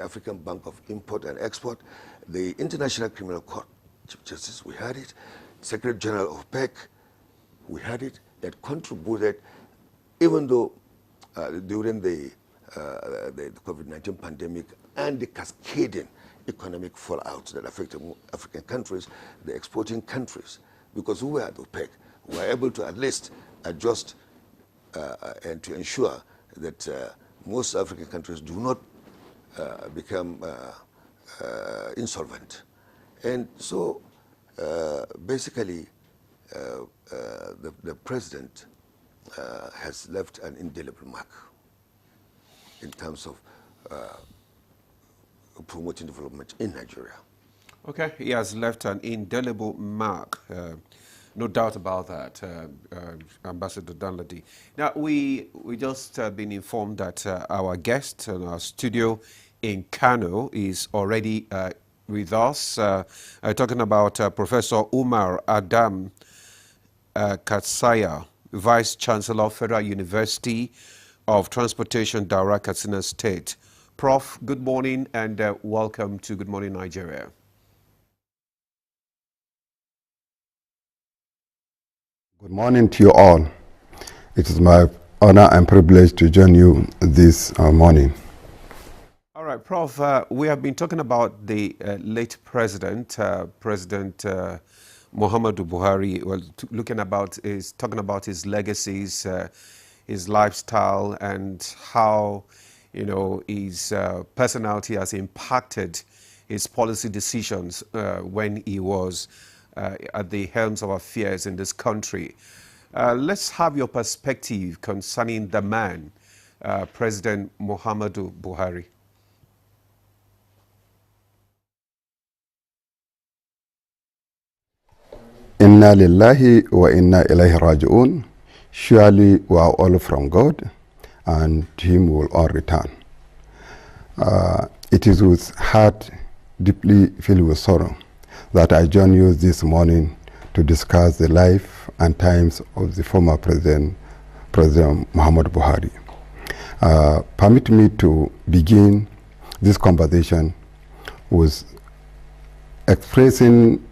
African Bank of Import and Export, the International Criminal Court Chief Justice, we had it, Secretary General of PEC, we had it, that contributed, even though during the COVID-19 pandemic and the cascading economic fallout that affected African countries, the exporting countries, because we were at OPEC, we were able to at least adjust and to ensure that most African countries do not become insolvent. And so basically the president has left an indelible mark in terms of promoting development in Nigeria. Okay, he has left an indelible mark. No doubt about that, Ambassador Danladi. Now, we just been informed that our guest in our studio in Kano is already with us, talking about Professor Umar Adam Katsaya, Vice Chancellor, Federal University of Transportation, Daura, Katsina State. Prof, good morning and welcome to Good Morning Nigeria. Good morning to you all. It is my honor and privilege to join you this morning. All right, Prof, we have been talking about the late President Muhammadu Buhari, well, talking about his legacies, his lifestyle, and how, you know, his personality has impacted his policy decisions when he was at the helms of affairs in this country. Let's have your perspective concerning the man, President Muhammadu Buhari. Inna lillahi wa inna ilayhi raji'un. Surely we are all from God, and to him we will all return. It is with heart deeply filled with sorrow that I join you this morning to discuss the life and times of the former President Muhammadu Buhari. Permit me to begin this conversation with expressing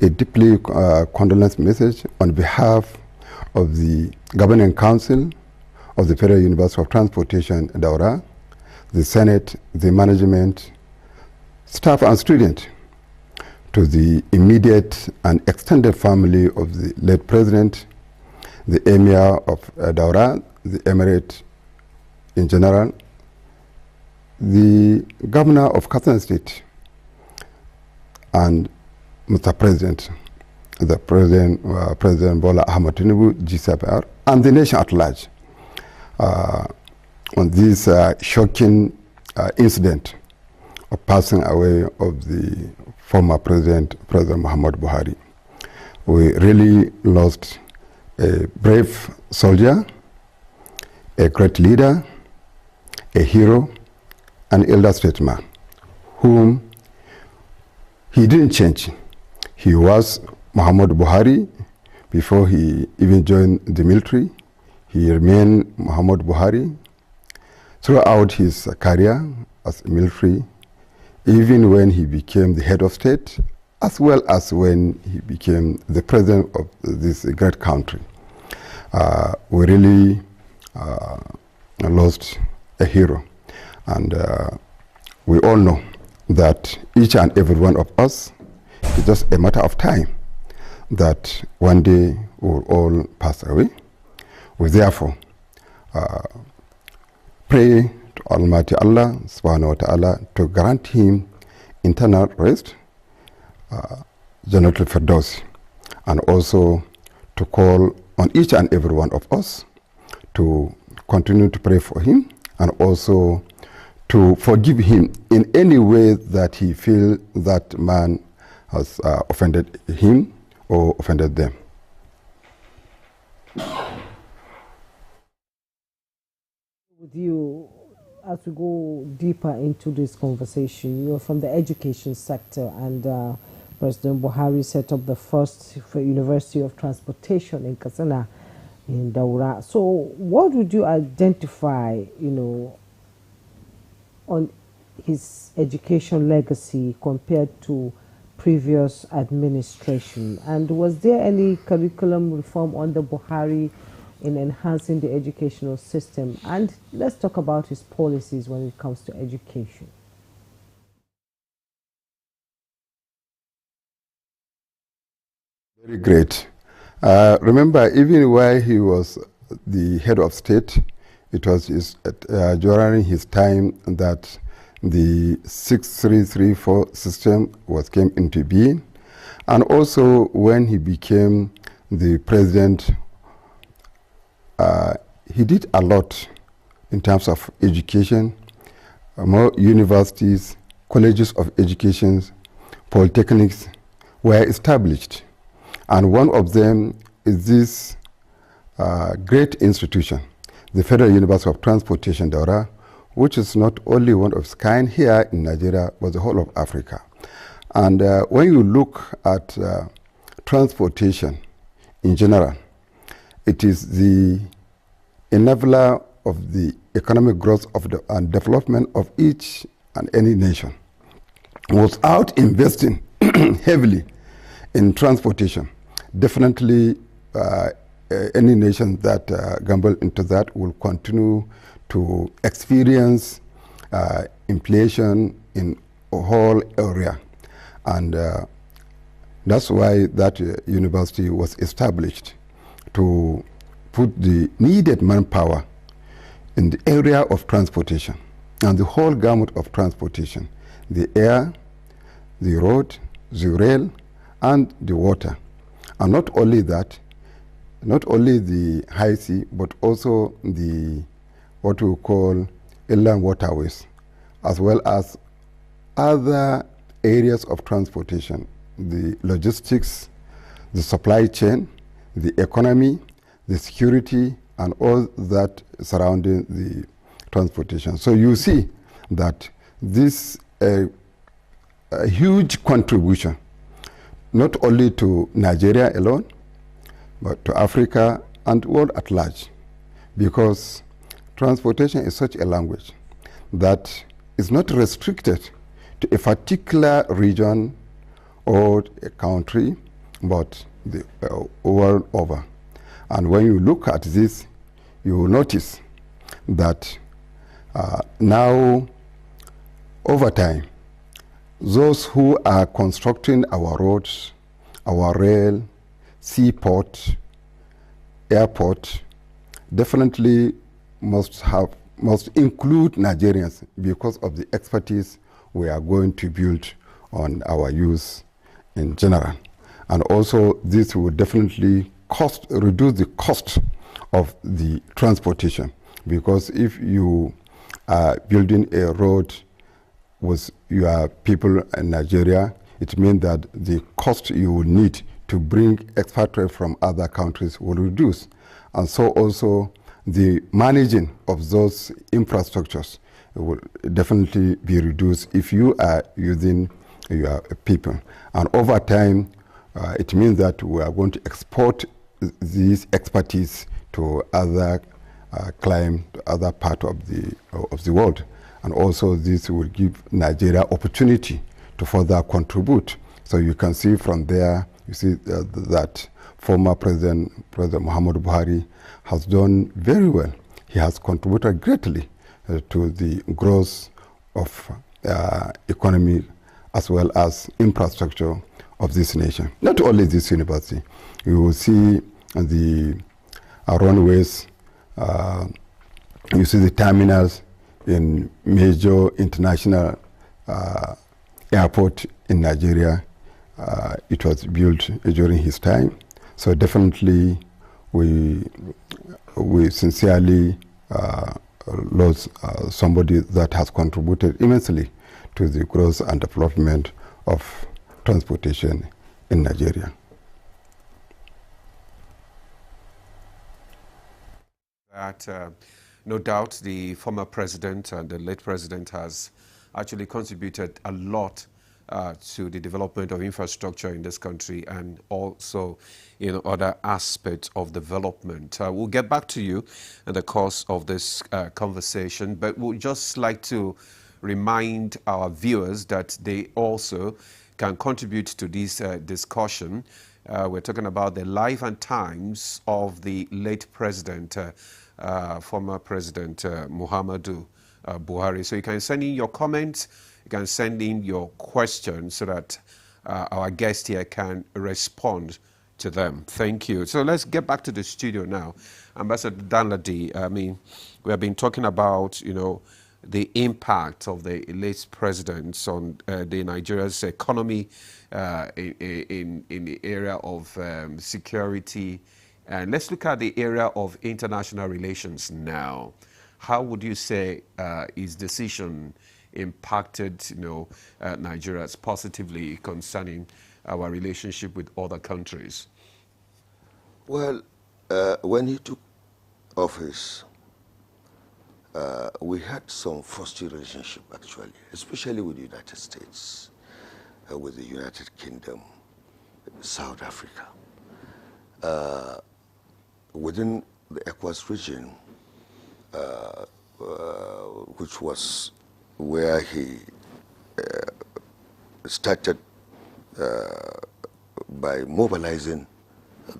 a deeply condolence message on behalf of the Governing Council of the Federal University of Transportation, Daura, the Senate, the management, staff and students, to the immediate and extended family of the late President, the Emir of Daura, the Emirate in general, the Governor of Katsina State, and Mr. President, the President Bola Ahmed Tinubu, GCPR, and the nation at large on this shocking incident of passing away of the former President Muhammadu Buhari. We really lost a brave soldier, a great leader, a hero, an elder statesman, whom he didn't change. He was Muhammadu Buhari before he even joined the military. He remained Muhammadu Buhari throughout his career as military, even when he became the head of state, as well as when he became the president of this great country. We really lost a hero, and we all know that each and every one of us, it's just a matter of time that one day we will all pass away. We therefore pray to Almighty Allah subhanahu wa ta'ala to grant him eternal rest, Jannatul Firdaus, and also to call on each and every one of us to continue to pray for him, and also to forgive him in any way that he feels that man has offended him or offended them. With you, as we go deeper into this conversation, you're from the education sector, and President Buhari set up the first University of Transportation in Katsina, in Daura. So what would you identify, you know, on his education legacy compared to previous administration? And was there any curriculum reform under Buhari in enhancing the educational system? And let's talk about his policies when it comes to education. Very great. Remember, even while he was the head of state, it was during his time that the 6334 system came into being, and also when he became the president, he did a lot in terms of education. More universities, colleges of education, polytechnics were established, and one of them is this great institution, the Federal University of Transportation, Daura, which is not only one of its kind here in Nigeria, but the whole of Africa. And when you look at transportation in general, it is the enabler of the economic growth of and development of each and any nation. Without investing heavily in transportation, definitely any nation that gamble into that will continue to experience inflation in a whole area. And that's why that university was established, to put the needed manpower in the area of transportation and the whole gamut of transportation: the air, the road, the rail, and the water. And not only that, not only the high sea, but also the what we call inland waterways, as well as other areas of transportation: the logistics, the supply chain, the economy, the security, and all that surrounding the transportation. So you see that this a huge contribution, not only to Nigeria alone, but to Africa and the world at large, because transportation is such a language that is not restricted to a particular region or a country, but the world over. And when you look at this, you will notice that now, over time, those who are constructing our roads, our rail, seaport, airport, definitely must include Nigerians, because of the expertise we are going to build on our use in general. And also this will definitely reduce the cost of the transportation, because if you are building a road with your people in Nigeria, it means that the cost you will need to bring expatriates from other countries will reduce. And so also the managing of those infrastructures will definitely be reduced if you are using your people. And over time, it means that we are going to export this expertise to other other part of the world. And also this will give Nigeria opportunity to further contribute. So you can see from there, you see that former President Muhammad Buhari has done very well. He has contributed greatly to the growth of economy as well as infrastructure of this nation. Not only this university, you will see the runways, you see the terminals in major international airport in Nigeria. It was built during his time. So definitely we sincerely lost somebody that has contributed immensely to the growth and development of transportation in Nigeria. That no doubt the former president and the late president has actually contributed a lot to the development of infrastructure in this country, and also in other aspects of development. We'll get back to you in the course of this conversation, but we'd just like to remind our viewers that they also can contribute to this discussion. We're talking about the life and times of the late president, former President Muhammadu Buhari. So you can send in your comments, you can send in your questions so that our guest here can respond to them. Thank you. So let's get back to the studio now. Ambassador Danladi, I mean, we have been talking about, the impact of the late presidents on the Nigeria's economy in the area of security. And let's look at the area of international relations now. How would you say his decision impacted, Nigeria positively concerning our relationship with other countries? Well, when he took office, we had some frosty relationship, actually, especially with the United States, with the United Kingdom, South Africa. Within the ECOWAS region, which was where he started by mobilizing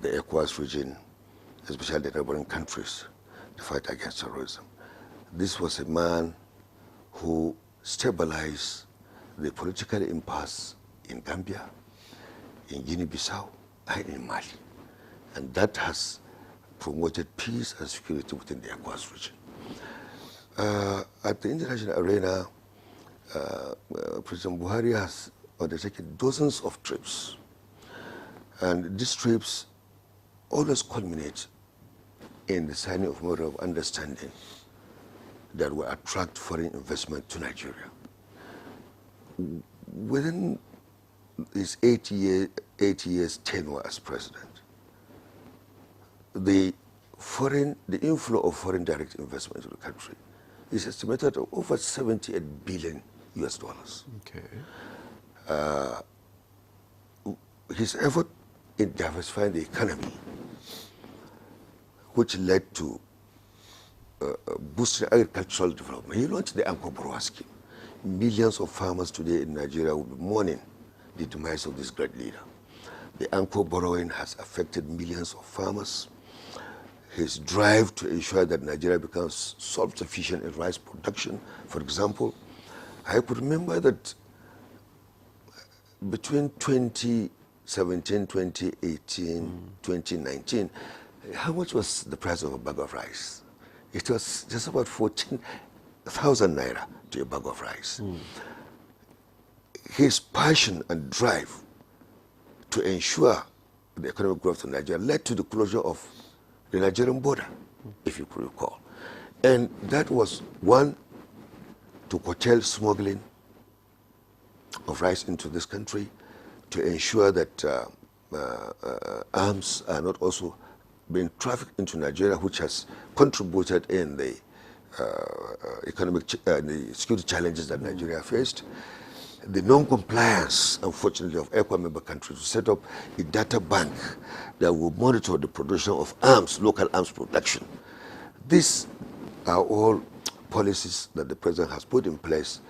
the ECOWAS region, especially the neighboring countries, to fight against terrorism. This was a man who stabilized the political impasse in Gambia, in Guinea-Bissau, and in Mali. And that has promoted peace and security within the ECOWAS region. At the international arena, President Buhari has undertaken dozens of trips. And these trips always culminate in the signing of a memorandum of understanding that will attract foreign investment to Nigeria. Within his 8 years tenure as president, the inflow of foreign direct investment into the country is estimated at over $78 billion US. Okay. His effort in diversifying the economy, which led to boosting agricultural development. He launched the Anko Borrower scheme. Millions of farmers today in Nigeria will be mourning the demise of this great leader. The Anko borrowing has affected millions of farmers. His drive to ensure that Nigeria becomes self-sufficient in rice production, for example. I could remember that between 2017, 2018, 2019, how much was the price of a bag of rice? It was just about 14,000 naira to a bag of rice. His passion and drive to ensure the economic growth of Nigeria led to the closure of the Nigerian border, if you could recall. And that was one, to curtail smuggling of rice into this country, to ensure that arms are not also being trafficked into Nigeria, which has contributed in the the security challenges that Nigeria faced. The non-compliance, unfortunately, of ECOWAS member countries to set up a data bank that will monitor the production of arms, local arms production. These are all policies that the president has put in place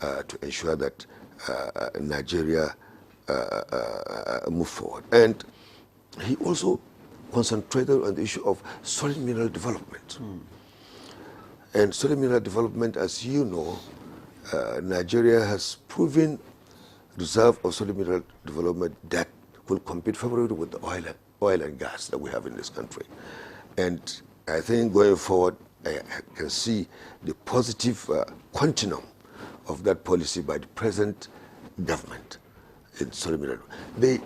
to ensure that Nigeria move forward. And he also concentrated on the issue of solid mineral development. And solid mineral development, as you know, Nigeria has proven reserve of solid mineral development that will compete favorably with the oil and gas that we have in this country. And I think going forward, I can see the positive continuum of that policy by the present government in solid mineral. The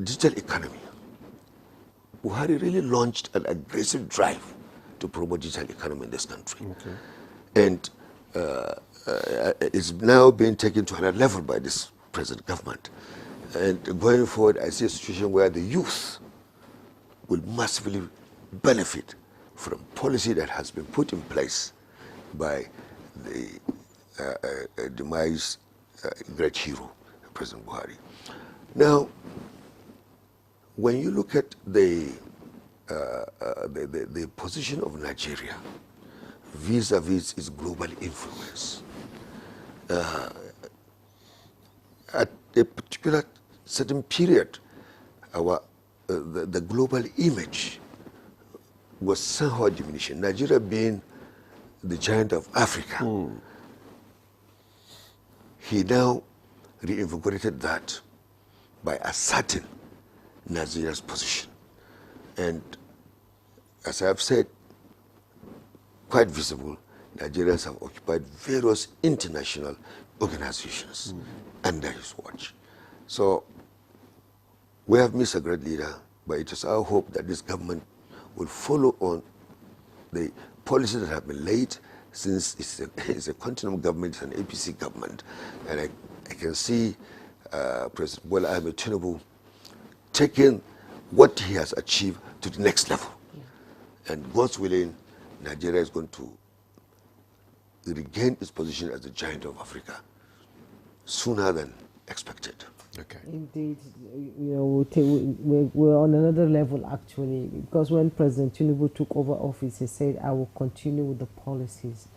digital economy. Buhari really launched an aggressive drive to promote digital economy in this country. Okay. And it's now being taken to another level by this present government. And going forward, I see a situation where the youth will massively benefit from policy that has been put in place by the demise great hero, President Buhari. Now, when you look at the position of Nigeria vis-a-vis its global influence, at a particular certain period, the global image was somehow diminishing. Nigeria being the giant of Africa, he now reinvigorated that by asserting Nigeria's position. And as I have said, quite visible, Nigerians have occupied various international organizations under his watch. So we have missed a great leader, but it is our hope that this government will follow on the policies that have been laid, since it's a continuum government, it's an APC government. And I can see President Bola Ahmed Tinubu taking what he has achieved to the next level. And God's willing, Nigeria is going to regain its position as the giant of Africa sooner than expected. Okay. Indeed, we're on another level actually, because when President Tinubu took over office, he said, I will continue with the policies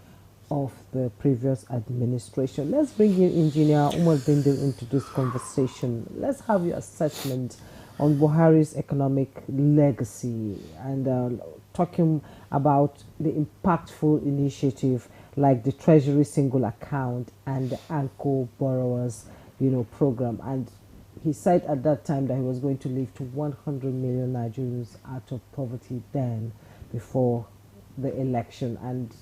of the previous administration. Let's bring in Engineer Umar Bindil into this conversation. Let's have your assessment on Buhari's economic legacy and talking about the impactful initiative like the Treasury Single Account and the ANCO Borrowers program. And he said at that time that he was going to lift 100 million Nigerians out of poverty then, before the election, and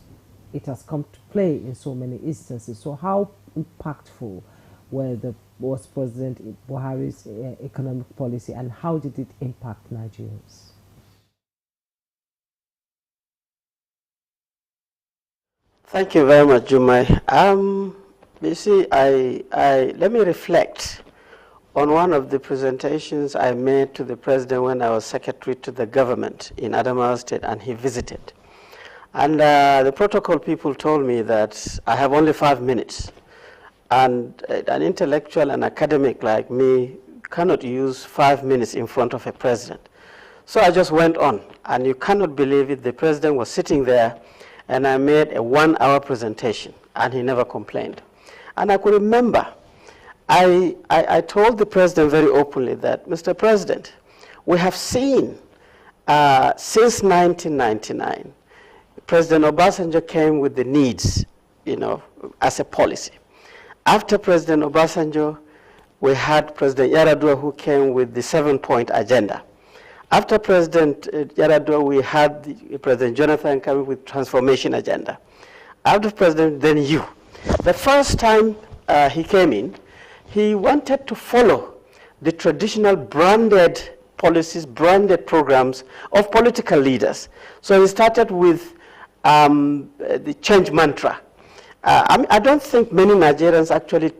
it has come to play in so many instances. So how impactful was President Buhari's economic policy, and how did it impact Nigerians? Thank you very much, Jumai. You see, let me reflect on one of the presentations I made to the president when I was secretary to the government in Adamawa State, and he visited. And the protocol people told me that I have only 5 minutes, and an intellectual and academic like me cannot use 5 minutes in front of a president. So I just went on, and you cannot believe it, the president was sitting there, and I made a 1-hour presentation, and he never complained. And I could remember, I told the president very openly that, Mr. President, we have seen since 1999, President Obasanjo came with the needs, as a policy. After President Obasanjo, we had President Yaradua who came with the 7-point agenda. After President Yaradua, we had President Jonathan coming with transformation agenda. After President, then you. The first time he came in, he wanted to follow the traditional branded policies, branded programs of political leaders. So he started with the change mantra. I don't think many Nigerians actually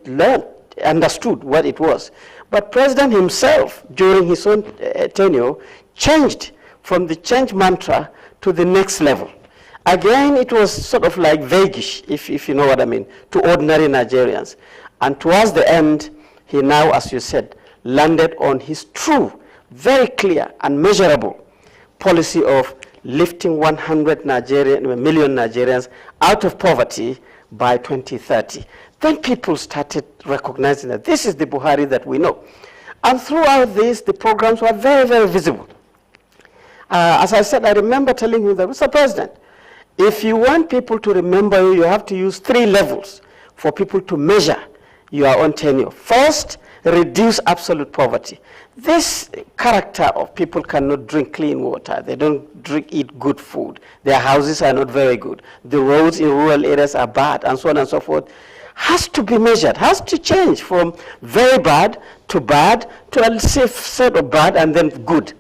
understood what it was. But President himself, during his own tenure, changed from the change mantra to the next level. Again, it was sort of like vaguish, if you know what I mean, to ordinary Nigerians. And towards the end, he now, as you said, landed on his true, very clear and measurable policy of lifting 100 million Nigerians out of poverty by 2030. Then people started recognizing that this is the Buhari that we know. And throughout this, the programs were very, very visible. As I said, I remember telling him that, Mr. President, if you want people to remember you, you have to use 3 levels for people to measure your own tenure. First, reduce absolute poverty. This character of people cannot drink clean water. They don't eat good food. Their houses are not very good. The roads in rural areas are bad, and so on and so forth. Has to be measured, has to change from very bad to a safe set of bad and then good.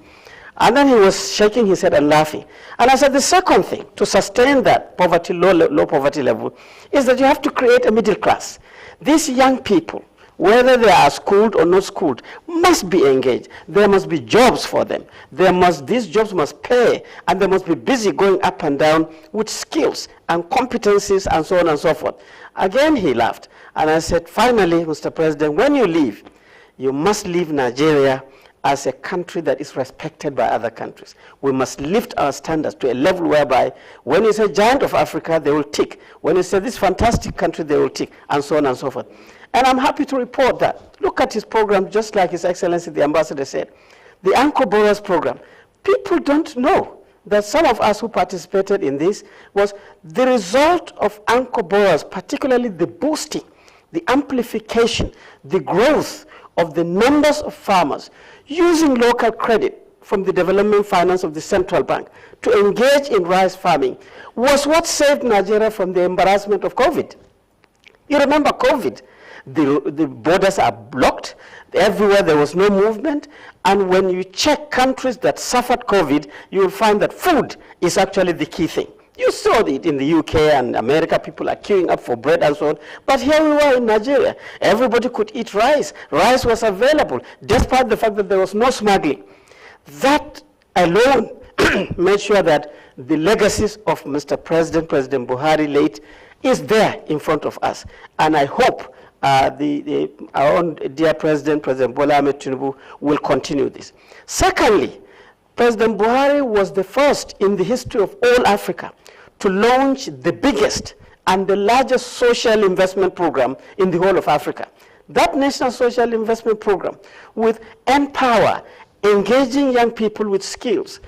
And then he was shaking his head and laughing. And I said, the second thing to sustain that poverty, low poverty level, is that you have to create a middle class. These young people, whether they are schooled or not schooled, must be engaged. There must be jobs for them. These jobs must pay, and they must be busy going up and down with skills and competencies and so on and so forth. Again, he laughed. And I said, finally, Mr. President, when you leave, you must leave Nigeria as a country that is respected by other countries. We must lift our standards to a level whereby when you say giant of Africa, they will tick. When you say this fantastic country, they will tick, and so on and so forth. And I'm happy to report that. Look at his program, just like His Excellency the Ambassador said. The ANCO Borrowers program. People don't know that some of us who participated in this was the result of ANCO Borrowers, particularly the boosting, the amplification, the growth of the numbers of farmers using local credit from the development finance of the central bank to engage in rice farming was what saved Nigeria from the embarrassment of COVID. You remember COVID. The borders are blocked. Everywhere there was no movement. And when you check countries that suffered COVID, you will find that food is actually the key thing. You saw it in the UK and America, people are queuing up for bread and so on. But here we were in Nigeria. Everybody could eat rice. Rice was available, despite the fact that there was no smuggling. That alone made sure that the legacies of Mr. President Buhari late, is there in front of us. And I hope our own dear President Bola Ahmed Tinubu, will continue this. Secondly, President Buhari was the first in the history of all Africa to launch the biggest and the largest social investment program in the whole of Africa. That National Social Investment Program, with Empower, engaging young people with skills,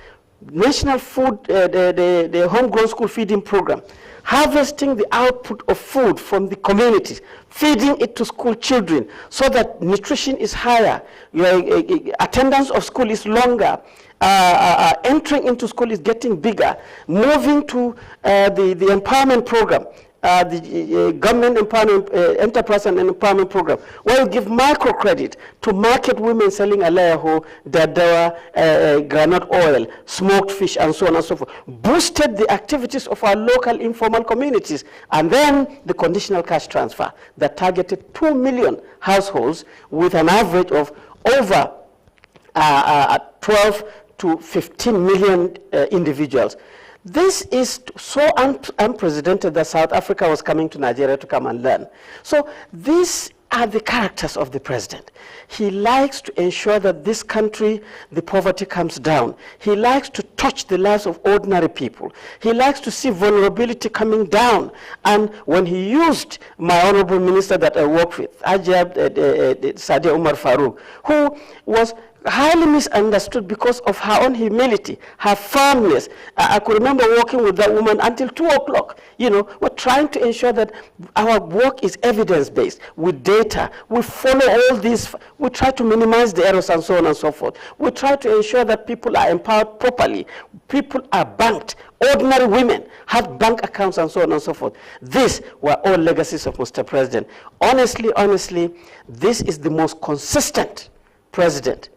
National Food, the Homegrown School Feeding Program, harvesting the output of food from the communities, feeding it to school children so that nutrition is higher, attendance of school is longer, entering into school is getting bigger, moving to the empowerment program, the government empowerment, enterprise and empowerment program, where you give microcredit to market women selling alayaho, dadawa, granite oil, smoked fish, and so on and so forth. Boosted the activities of our local informal communities, and then the conditional cash transfer that targeted 2 million households with an average of over 12 to 15 million individuals. This is so unprecedented that South Africa was coming to Nigeria to come and learn. So these are the characters of the president. He likes to ensure that this country, the poverty comes down. He likes to touch the lives of ordinary people. He likes to see vulnerability coming down. And when he used my honorable minister that I work with, Ajab Sadia Umar Farouk, who was highly misunderstood because of her own humility, her firmness. I could remember working with that woman until 2 o'clock. You know, we're trying to ensure that our work is evidence-based, with data. We follow all these. We try to minimize the errors and so on and so forth. We try to ensure that people are empowered properly. People are banked. Ordinary women have bank accounts and so on and so forth. These were all legacies of Mr. President. Honestly, this is the most consistent president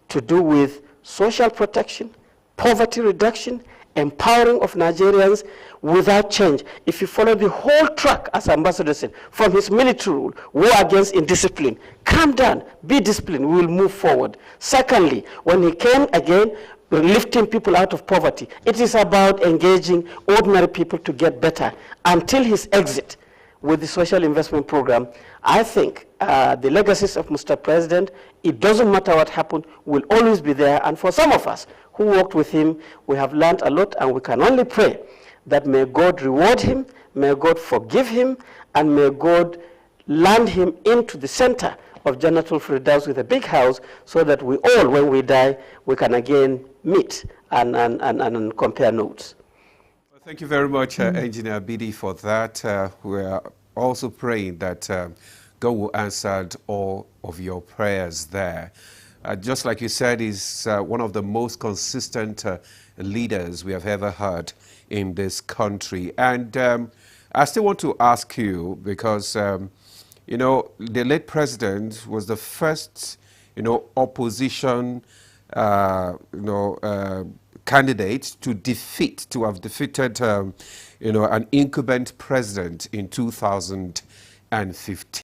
to do with social protection, poverty reduction, empowering of Nigerians without change. If you follow the whole track, as Ambassador said, from his military rule, war against indiscipline, calm down, be disciplined, we will move forward. Secondly, when he came again, lifting people out of poverty, it is about engaging ordinary people to get better. Until his exit with the social investment program, I think the legacies of Mr. President, it doesn't matter what happened, will always be there. And for some of us who worked with him, we have learned a lot, and we can only pray that may God reward him, may God forgive him, and may God land him into the center of Jannatul Firdaus with a big house, so that we all, when we die, we can again meet and compare notes. Well, thank you very much, Engineer Bidi, for that. We are also praying that God will answer all of your prayers there. Just like you said, he's one of the most consistent leaders we have ever had in this country. And I still want to ask you, because you know, the late president was the first, you know, opposition, candidate to have defeated, you know, an incumbent president in 2015.